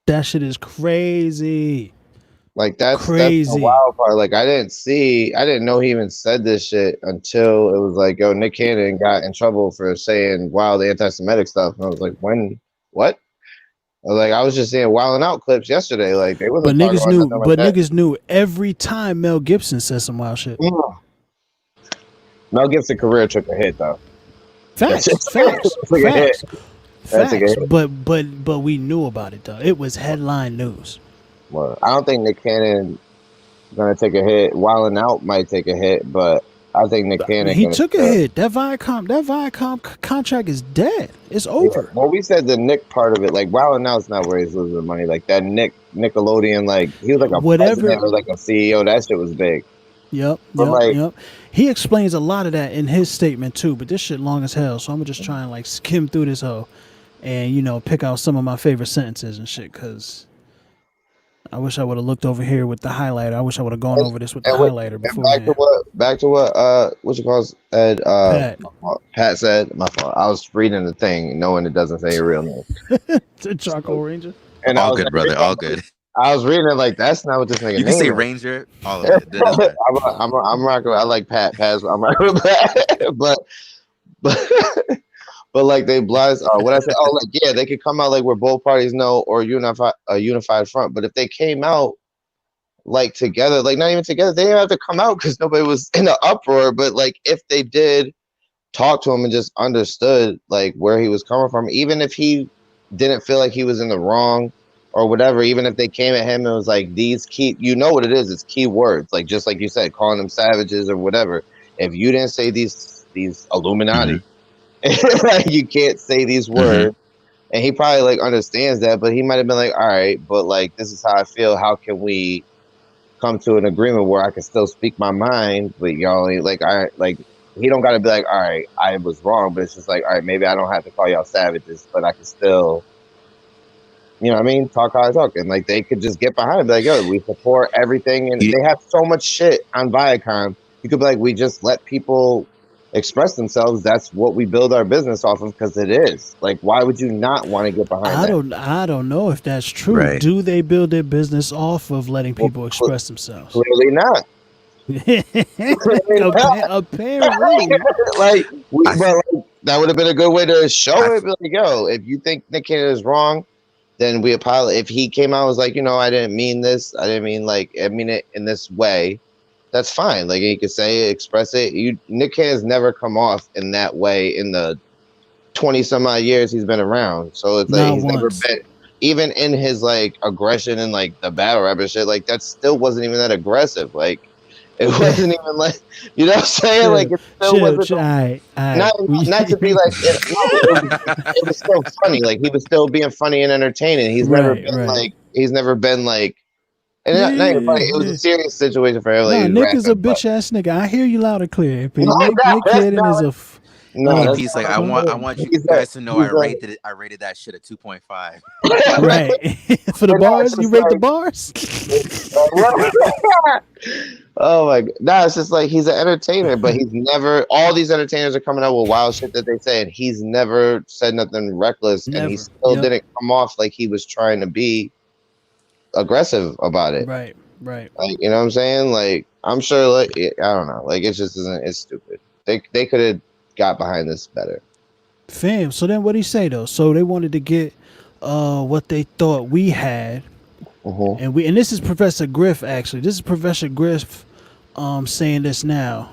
That shit is crazy. Like that's crazy. That's the wild part. Like I didn't know he even said this shit until it was like, yo, Nick Cannon got in trouble for saying wild anti-Semitic stuff. And I was like, when? What? I was just seeing Wildin' Out clips yesterday. Like they wasn't. But niggas knew. But niggas knew every time Mel Gibson said some wild shit. Mel Gibson's career took a hit though. Facts. But we knew about it though. It was headline news. Well, I don't think Nick Cannon gonna take a hit. Wildin' Out might take a hit, but I think Nick Cannon. He took a hit. That Viacom contract is dead. It's over. Yeah. Well, we said the Nick part of it. Like Wildin' Out's not where he's losing the money. Like that Nickelodeon. Like he was like a president or like a CEO. That shit was big. Yep. He explains a lot of that in his statement too. But this shit long as hell. So I'm gonna just try and like skim through this hoe, and pick out some of my favorite sentences and shit. Cause I wish I would have looked over here with the highlighter. I wish I would have gone over this with the highlighter before. Back to what you call Ed? Pat said. My fault. I was reading the thing, knowing it doesn't say your real name. The Charcoal Ranger. And all good, brother. All good. I was reading it like that's not what this nigga. You can say Ranger. All of it. I'm rocking. I like Pat. I'm rocking with Pat. But like they blast. What I said? Oh, like yeah, they could come out like where both parties know or a unified front. But if they came out like together, like not even together, they didn't have to come out because nobody was in an uproar. But like if they did talk to him and just understood like where he was coming from, even if he didn't feel like he was in the wrong or whatever, even if they came at him and was like these key, what it is, it's key words, like just like you said, calling them savages or whatever. If you didn't say these Illuminati, like you can't say these words, and he probably like understands that, but he might have been like, all right, but like this is how I feel. How can we come to an agreement where I can still speak my mind, but y'all he don't got to be like, all right, I was wrong, but it's just like, all right, maybe I don't have to call y'all savages, but I can still. You know what I mean? Talk how I talk. And like they could just get behind it and be like, yo, we support everything. And they have so much shit on Viacom. You could be like, we just let people express themselves. That's what we build our business off of, because it is. Like, why would you not want to get behind that? I don't know if that's true. Right. Do they build their business off of letting people express themselves? Clearly not. Apparently. But that would have been a good way to show it. Be like, yo, if you think Nick Cannon is wrong, then we apologize. If he came out and was like, I didn't mean this. I mean it in this way. That's fine. Like he could say it, express it. Nick Cannon's never come off in that way in the 20 some odd years he's been around. So it's like he's never been, even in his like aggression and like the battle rap and shit, like that still wasn't even that aggressive. Like it wasn't even like, you know what I'm saying? Like it still wasn't not to be like it was still funny. Like he was still being funny and entertaining. He's never been like and not even funny. It was a serious situation for him. Like, Nick is a bitch ass nigga. I hear you loud and clear. Nick Cannon is a No, he's like, I want you guys to know I rated that shit at 2.5. Right. For the bars, you rate the bars? Oh my god. No, it's just like he's an entertainer, but he's never, all these entertainers are coming out with wild shit that they say, and he's never said nothing reckless, and he still didn't come off like he was trying to be aggressive about it. Right. Like, you know what I'm saying? Like, I'm sure, like, I don't know. Like, it just isn't, it's stupid. They could have got behind this better. Fam. So then, what he say though? So they wanted to get what they thought we had, and this is Professor Griff actually. This is Professor Griff saying this now.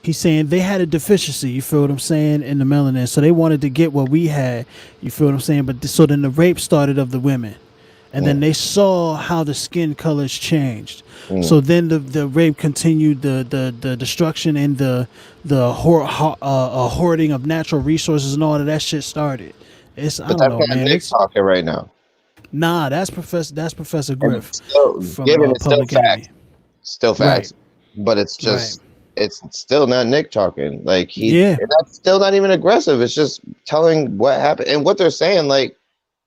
He's saying they had a deficiency, you feel what I'm saying, in the melanin. So they wanted to get what we had, you feel what I'm saying? But so then the rape started of the women. And then they saw how the skin colors changed. So then the rape continued, the destruction and the hoarding of natural resources and all of that shit started. I don't know, man. Nick's talking right now. Nah, that's Professor Griff from it's Public Enemy. Still facts. Right. But it's just it's still not Nick talking. Like and that's still not even aggressive. It's just telling what happened and what they're saying. Like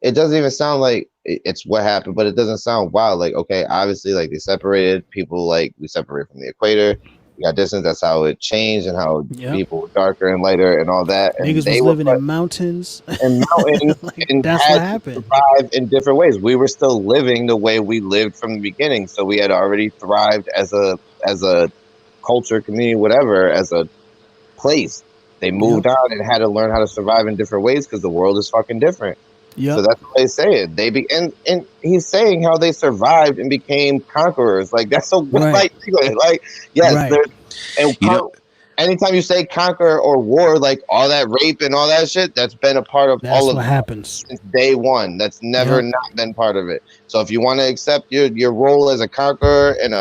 it doesn't even sound like it's what happened, but it doesn't sound wild. Like okay, obviously, like they separated people. Like we separate from the equator. We got distance. That's how it changed and how people were darker and lighter and all that. And niggas they was living in mountains. And mountains, like, and that's what happened. Survive in different ways. We were still living the way we lived from the beginning, so we had already thrived as a culture, community, whatever, as a place. They moved on and had to learn how to survive in different ways because the world is fucking different. So that's what they say. And he's saying how they survived and became conquerors. Like that's so like yes. Anytime you say conquer or war, like all that rape and all that shit, that's been a part of all of what happens since day one. That's never not been part of it. So if you want to accept your role as a conqueror and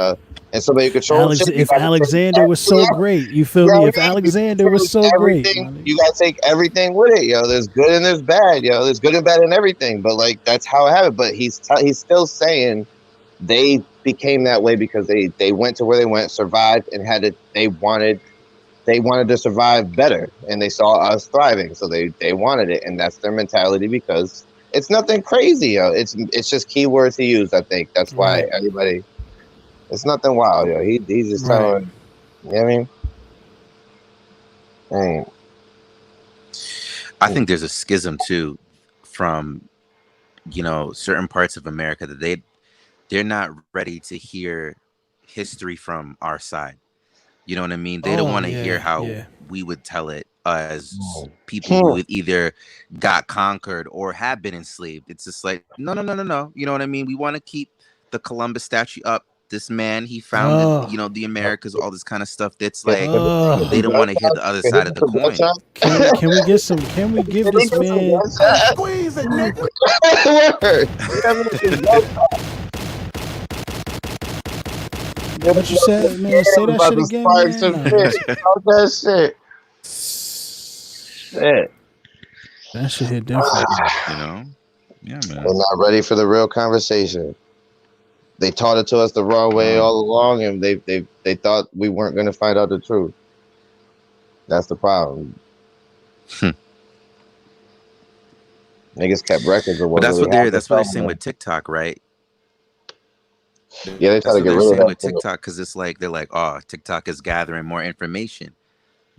somebody who controls if Alexander was so great, you feel me? If Alexander was so great, you gotta take everything with it, yo. There's good and there's bad, yo. There's good and bad in everything, but like that's how it happened. But he's still saying they became that way because they went to where they went, survived, and they wanted to survive better, and they saw us thriving, so they wanted it, and that's their mentality because it's nothing crazy, yo. It's just keywords to use. I think that's why everybody. It's nothing wild, yo. He's just telling, you know what I mean? Dang. I think there's a schism too from, certain parts of America that they're not ready to hear history from our side. You know what I mean? They don't want to hear how we would tell it as people who either got conquered or have been enslaved. It's just like, no. You know what I mean? We want to keep the Columbus statue up. This man, he founded, the Americas, all this kind of stuff. That's like they don't want to hear the other side of the coin. Can we give this man? Squeeze it, nigga. What you said, man? Say that shit again, man. Shit. That shit hit different. Yeah, man. We're not ready for the real conversation. They taught it to us the wrong way all along, and they thought we weren't going to find out the truth. That's the problem. Niggas kept records of what. But that's what they're saying with TikTok, right? Yeah, they try to get rid of that with TikTok because it's like they're like, oh, TikTok is gathering more information.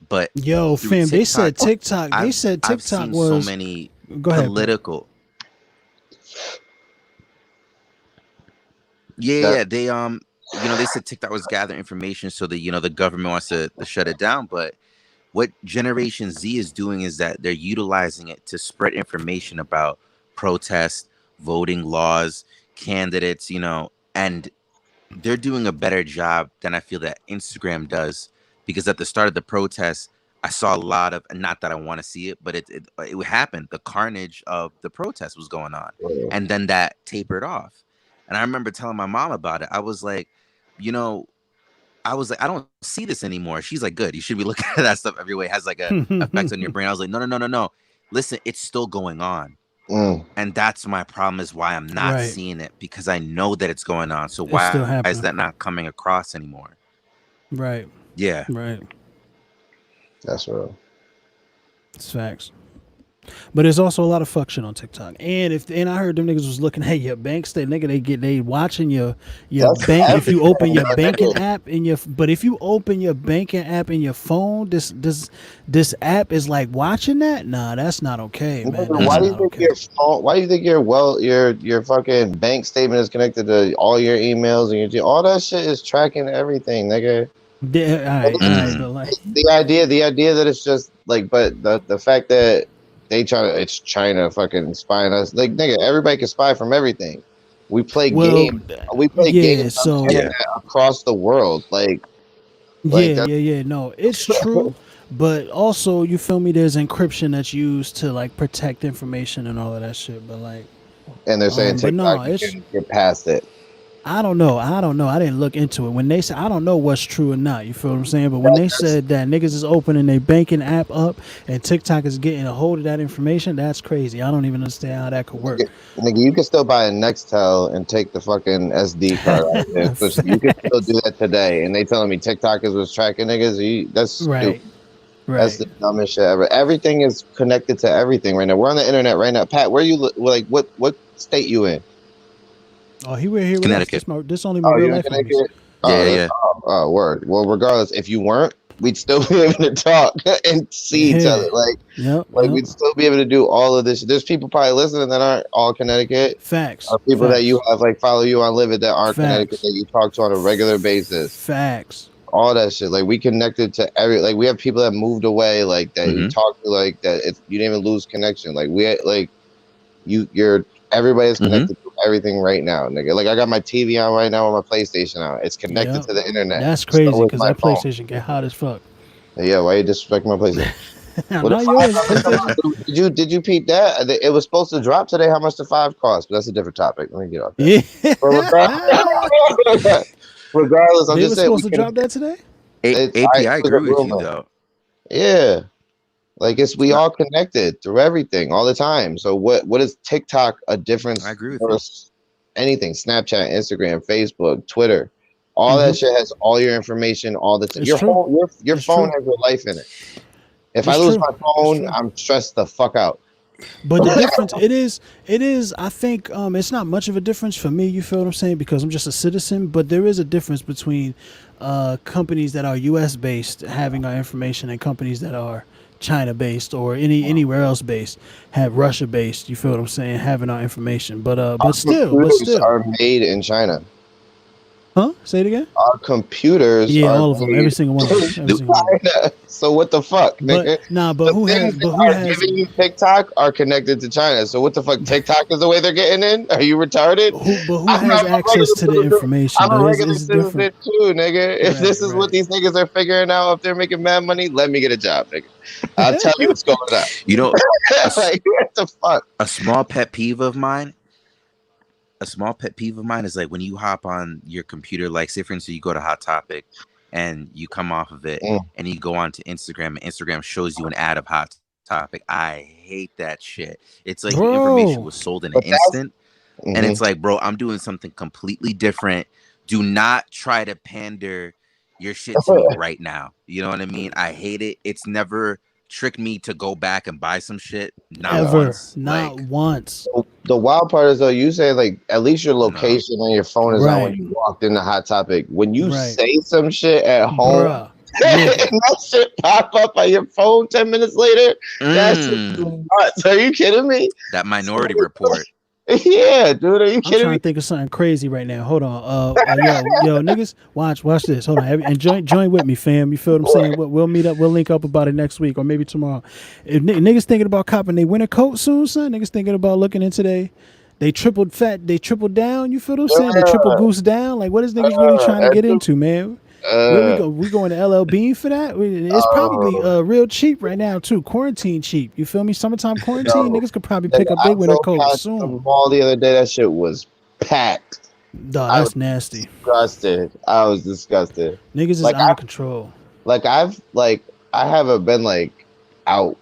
But yo, fam, they said TikTok. They said I've TikTok seen was so many political. Yeah, they they said TikTok was gathering information so that the government wants to shut it down. But what Generation Z is doing is that they're utilizing it to spread information about protests, voting laws, candidates, and they're doing a better job than I feel that Instagram does. Because at the start of the protests, I saw a lot of, not that I want to see it, but it happened. The carnage of the protest was going on, and then that tapered off. And I remember telling my mom about it. I was like, I don't see this anymore. She's like, good. You should be looking at that stuff every way. It has like a effect on your brain. I was like, no. Listen, it's still going on. And that's my problem is why I'm not seeing it, because I know that it's going on. So why is that not coming across anymore? Right. Yeah. Right. That's real. It's facts. But there's also a lot of fuck shit on TikTok. And I heard them niggas was looking at your bank statement, nigga, they watching your bank. If you open your banking app if you open your banking app in your phone, this app is like watching that? Nah, that's not okay, man. Why do you think your phone, why do you think your fucking bank statement is connected to all your emails and all that shit is tracking everything, nigga? Yeah, all right, but like the idea that it's just like, but the fact that it's China fucking spying us. Like, nigga, everybody can spy from everything. We play games. We play games on the internet across the world. Like yeah. No, it's true. But also, you feel me? There's encryption that's used to like protect information and all of that shit. But like, and they're saying TikTok, you can get past it. I don't know. I didn't look into it. When they said, I don't know what's true or not. You feel what I'm saying? But when they said that niggas is opening their banking app up and TikTok is getting a hold of that information, that's crazy. I don't even understand how that could work. Nigga, you can still buy a Nextel and take the fucking SD card out there. So you can still do that today. And they telling me TikTok is what's tracking niggas. That's right. Stupid. That's the dumbest shit ever. Everything is connected to everything right now. We're on the internet right now. Pat, where you like? What state you in? Oh, we're here. Connecticut. This only my real life. Yeah. Oh, word. Well, regardless, if you weren't, we'd still be able to talk and see each other. Like, we'd still be able to do all of this. There's people probably listening that aren't all Connecticut. Facts. People that you have like follow you on Livit that aren't Connecticut that you talk to on a regular basis. Facts. All that shit. Like, we connected to we have people that moved away like that. You talk to like that. You didn't even lose connection. Like everybody is connected to everything right now, nigga. Like, I got my TV on right now with my PlayStation on. It's connected to the internet. That's crazy because that PlayStation get hot as fuck. Yeah, why you disrespecting my PlayStation? Did you peep that? It was supposed to drop today. How much the 5 cost? But that's a different topic. Let me get off that. Regardless, I'm just saying. Supposed to drop that today? API agree with you though. Yeah. Like, we all connected through everything all the time. So what is TikTok a difference? I agree with you. Anything, Snapchat, Instagram, Facebook, Twitter, all that shit has all your information all the time. Your phone has your life in it. If I lose my phone, I'm stressed the fuck out. But the difference, it is, I think it's not much of a difference for me, you feel what I'm saying, because I'm just a citizen, but there is a difference between companies that are US based having our information and companies that are China based or anywhere else based, have Russia based, you feel what I'm saying, having our information. But still are made in China. Huh? Say it again. Our computers, all of them, every single one. So what the fuck, nigga? But who has giving you TikTok are connected to China. So what the fuck? TikTok is the way they're getting in? Are you retarded? Who has access to the information? I'm a regular citizen too, nigga. If this is what these niggas are figuring out, if they're making mad money, let me get a job, nigga. I'll tell you what's going on. You know, like, what the fuck? A small pet peeve of mine is like when you hop on your computer, like say for instance, you go to Hot Topic and you come off of it and you go on to Instagram and Instagram shows you an ad of Hot Topic. I hate that shit. It's like the information was sold in an instant. And it's like, bro, I'm doing something completely different. Do not try to pander your shit to me right now. You know what I mean? I hate it. It's never tricked me to go back and buy some shit. Not once. The wild part is though, you say like at least your location on your phone is on when you walked into Hot Topic. When you say some shit at home and that shit pop up on your phone 10 minutes later, that's nuts. Are you kidding me? That Minority Report. Yeah, dude, are you kidding me? I'm trying to think of something crazy right now. Hold on. Yo, niggas, watch this. Hold on. And join with me, fam. You feel what I'm saying? We'll meet up. We'll link up about it next week or maybe tomorrow. If niggas thinking about copping they winter coat soon, son, niggas thinking about looking into they tripled down. You feel what I'm saying? They triple goose down. Like, what is niggas really trying to get into, man? Where we go? We going to LL Bean for that? It's probably real cheap right now too. Quarantine cheap. You feel me? Summertime quarantine. Niggas could probably pick up big winter coats soon. The mall the other day, that shit was packed. Dog, that's nasty. I was disgusted. Niggas is out of control. Like I haven't been like out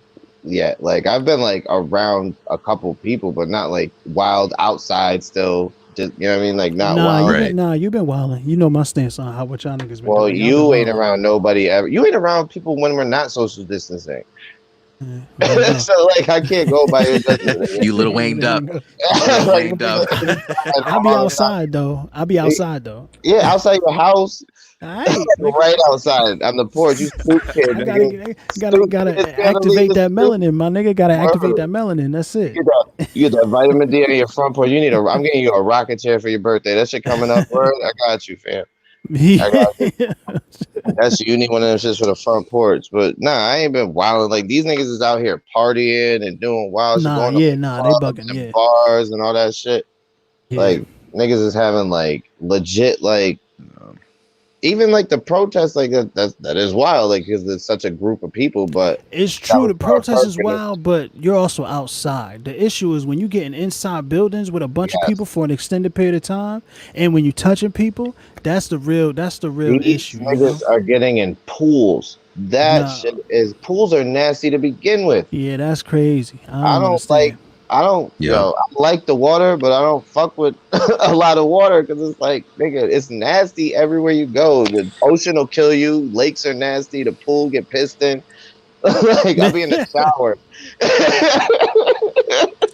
yet. Like I've been like around a couple people, but not like wild outside still. Just, you know what I mean? Like not wild. You've been wilding. You know my stance on what y'all niggas been doing. Well, you ain't around nobody ever. You ain't around people when we're not social distancing. So like I can't go by your judgment. You little wanged up. I'll be outside though. Yeah, outside your house. Right outside on the porch. You spook kid. Gotta activate that melanin, my nigga. Gotta activate that melanin. That's it. You get that vitamin D on your front porch. I'm getting you a rocket chair for your birthday. That shit coming up, word. I got you, fam. That's you need one of them shits for the front porch. But nah, I ain't been wilding. Like these niggas is out here partying and doing wild shit, going to they clubs bugging, and bars and all that shit. Yeah. Like niggas is having like legit like even like the protests like that is wild, like because it's such a group of people. But it's true, the protest is wild, but you're also outside. The issue is when you get in inside buildings with a bunch of people for an extended period of time, and when you touching people, that's the real issue. Niggas are getting in pools. Shit is pools are nasty to begin with. Yeah, that's crazy. I like the water, but I don't fuck with a lot of water because it's like, nigga, it's nasty everywhere you go. The ocean will kill you. Lakes are nasty. The pool get pissed in. Like I'll be in the shower.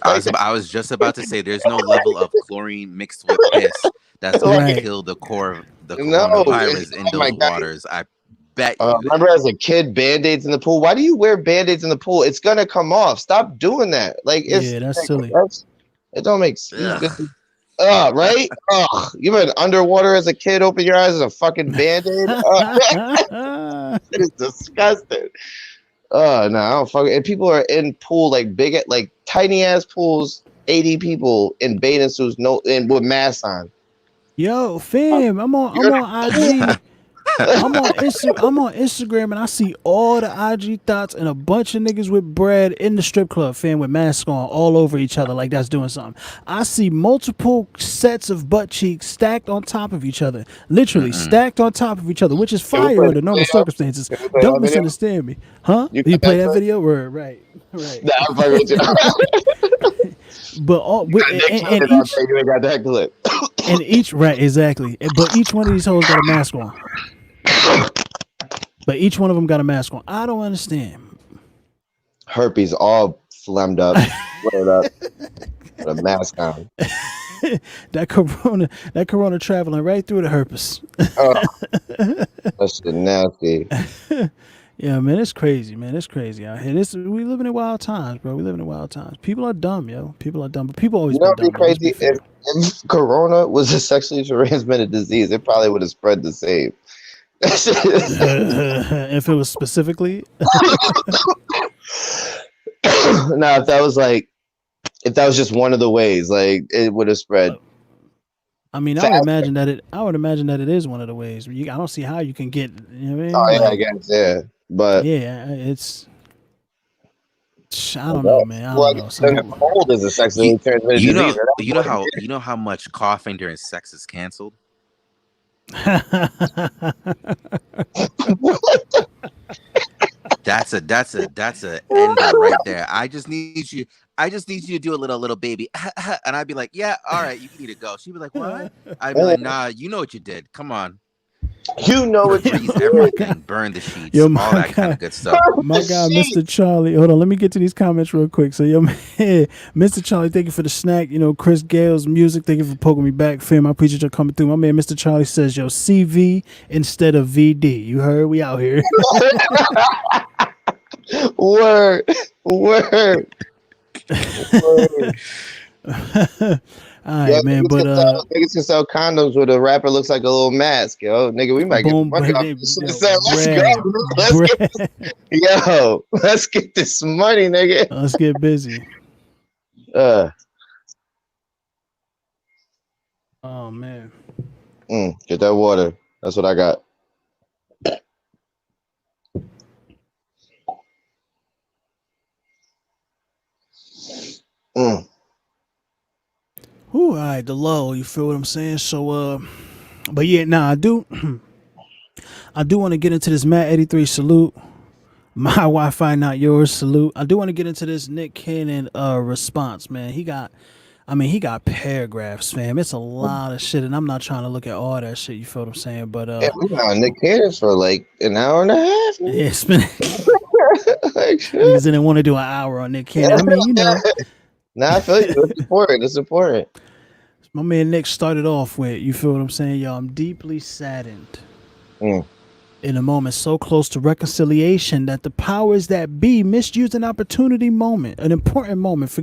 I was just about to say, there's no level of chlorine mixed with piss that's going to kill the core of the coronavirus in those waters. I bet you. Remember as a kid, Band-Aids in the pool? Why do you wear Band-Aids in the pool? It's gonna come off. Stop doing that. Like that's silly. It don't make sense. Right? You been underwater as a kid, open your eyes as a fucking Band-Aid? It is disgusting. No, I don't fuck it. And people are in pool like tiny ass pools, 80 people in bathing suits, with masks on. Yo, fam, I'm on IG. I'm on Instagram and I see all the IG thoughts and a bunch of niggas with bread in the strip club, fam, with masks on all over each other like that's doing something. I see multiple sets of butt cheeks stacked on top of each other, literally stacked on top of each other, which is fire under normal circumstances. Don't misunderstand me, huh? You play that video? Right. Nah, I'm fucking with you. But and each, you ain't got that clip. And each exactly. But each one of these hoes got a mask on. But each one of them got a mask on. I don't understand. Herpes all phlegmed up, flared up, with a mask on. that corona traveling right through the herpes. That's shit nasty. Yeah, man, it's crazy, out here. We living in wild times, bro. We living in wild times. People are dumb, yo. People are dumb, but people always been dumb. Crazy. If corona was a sexually transmitted disease, it probably would have spread the same. If it was specifically. Now, if that was just one of the ways, like it would have spread. I mean, I would imagine that it is one of the ways. I don't see how you can get. You know what I mean? Oh yeah, I guess but yeah, it's. I don't know, man. I don't know. Cold is a sexually transmitted disease. You know how much coughing during sex is canceled. That's a ender right there. I just need you to do a little baby, and I'd be like, yeah, all right, you need to go. She'd be like, what? I'd be like, nah, you know what you did. Come on. You know what freeze everything, burn the sheets, all that kind of good stuff. My guy, Mr. Charlie. Hold on, let me get to these comments real quick. So, man, Mr. Charlie, thank you for the snack. You know, Chris Gale's music. Thank you for poking me back, fam. I appreciate you coming through. My man, Mr. Charlie says, yo, CV instead of VD. You heard? We out here. Word. All right, man, but niggas can sell condoms where the rapper looks like a little mask, yo. Nigga, we might get money off this. Let's get this money, nigga. Let's get busy. Oh man. Get that water. That's what I got. Ooh, all right, the low, you feel what I'm saying? So, but yeah, I do want to get into this Matt 83 salute. My Wi-Fi, not yours salute. I do want to get into this Nick Cannon response, man. He got paragraphs, fam. It's a lot of shit, and I'm not trying to look at all that shit, you feel what I'm saying? But we been on Nick Cannon for like an hour and a half. Man. Yeah, it's been niggas didn't want to do an hour on Nick Cannon. I mean, you know. Nah, I feel you. It's important. My man Nick started off with, you feel what I'm saying? Yo, I'm deeply saddened in a moment so close to reconciliation that the powers that be misused an opportunity moment, an important moment for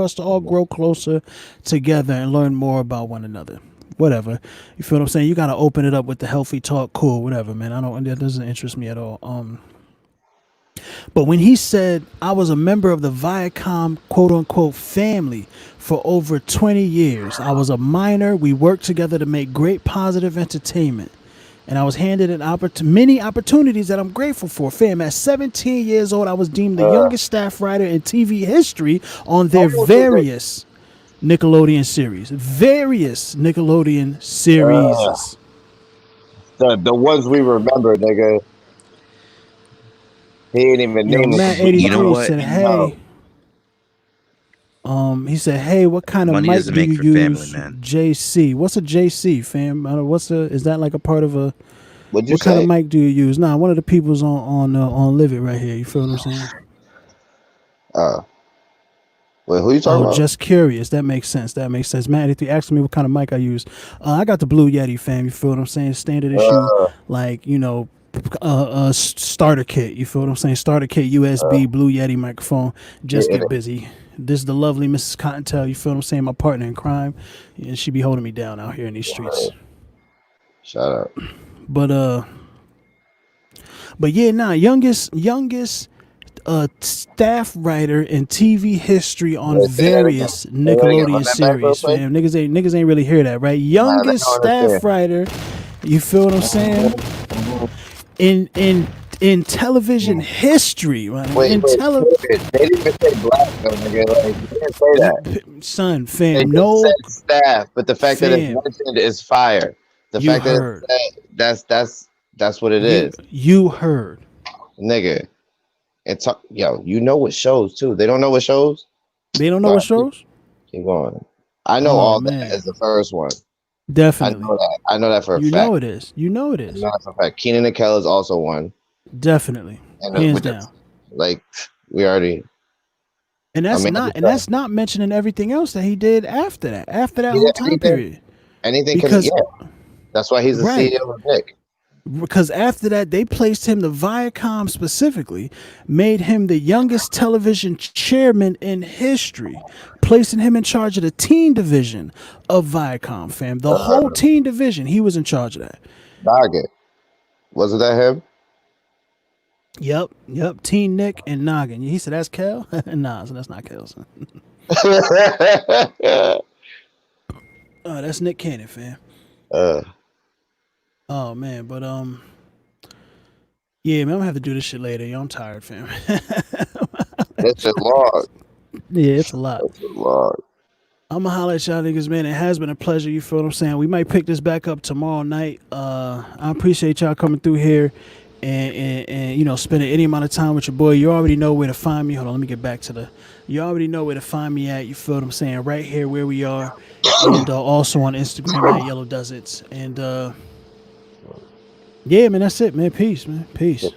us to all grow closer together and learn more about one another. whatever. You feel what I'm saying? You got to open it up with the healthy talk. Cool, whatever, man. That doesn't interest me at all. But when he said, I was a member of the Viacom quote unquote family for over 20 years. I was a minor. We worked together to make great positive entertainment. And I was handed many opportunities that I'm grateful for. Fam, at 17 years old, I was deemed the youngest staff writer in TV history on their various Nickelodeon series. The ones we remember, nigga. He ain't even named Matt 83 said, hey. He said, hey, what kind of mic do you use? Family, JC. What's a JC, fam? Is that like a part of a... What kind of mic do you use? Nah, one of the people's on Livit right here. You feel what I'm saying? Wait, who you talking about? Just curious. That makes sense. Matt, if you asked me what kind of mic I use, I got the Blue Yeti, fam. You feel what I'm saying? Standard issue, like, you know, starter kit. You feel what I'm saying? Starter kit, USB, Blue Yeti microphone. Just get busy. This is the lovely Mrs. Cottontail. You feel what I'm saying? My partner in crime, and she be holding me down out here in these streets. Shout out. But yeah, youngest staff writer in TV history on various Nickelodeon series. Fam, niggas ain't really hear that, right? Youngest staff writer. You feel what I'm saying? In television history, right? They didn't even say black, though, nigga. Like, you didn't say that. Son, fam, they said staff, but the fact that it's mentioned is fire. The fact that that's what it is. You heard, nigga. It's you know what shows too. They don't know what shows. They don't know what shows. Keep going. I know all that as the first one. Definitely. I know that for a fact. You know it is. I know that for a fact. Kenan and Kel is also one. Definitely. Hands down. Like we already. And that's not mentioning everything else that he did after that. After that whole time period. Anything because that's why he's the CEO of Nick. Because after that, they placed him, the Viacom specifically, made him the youngest television chairman in history, placing him in charge of the teen division of Viacom, fam. The whole teen division, he was in charge of that. Noggin. Wasn't that him? Yep. Teen Nick and Noggin. He said, that's Kel? Nah, so that's not Kel, son. Oh, that's Nick Cannon, fam. Oh man, but yeah, man, I'm gonna have to do this shit later. Yo, I'm tired, fam. It's a lot. Yeah, it's a lot. It's a lot. I'm gonna holler at y'all niggas, man. It has been a pleasure. You feel what I'm saying? We might pick this back up tomorrow night. I appreciate y'all coming through here and you know, spending any amount of time with your boy. You already know where to find me. Hold on, let me get back to the. You already know where to find me at. You feel what I'm saying? Right here, where we are, and also on Instagram at Yello Duzzit. And yeah, man, that's it, man. Peace, man. Peace.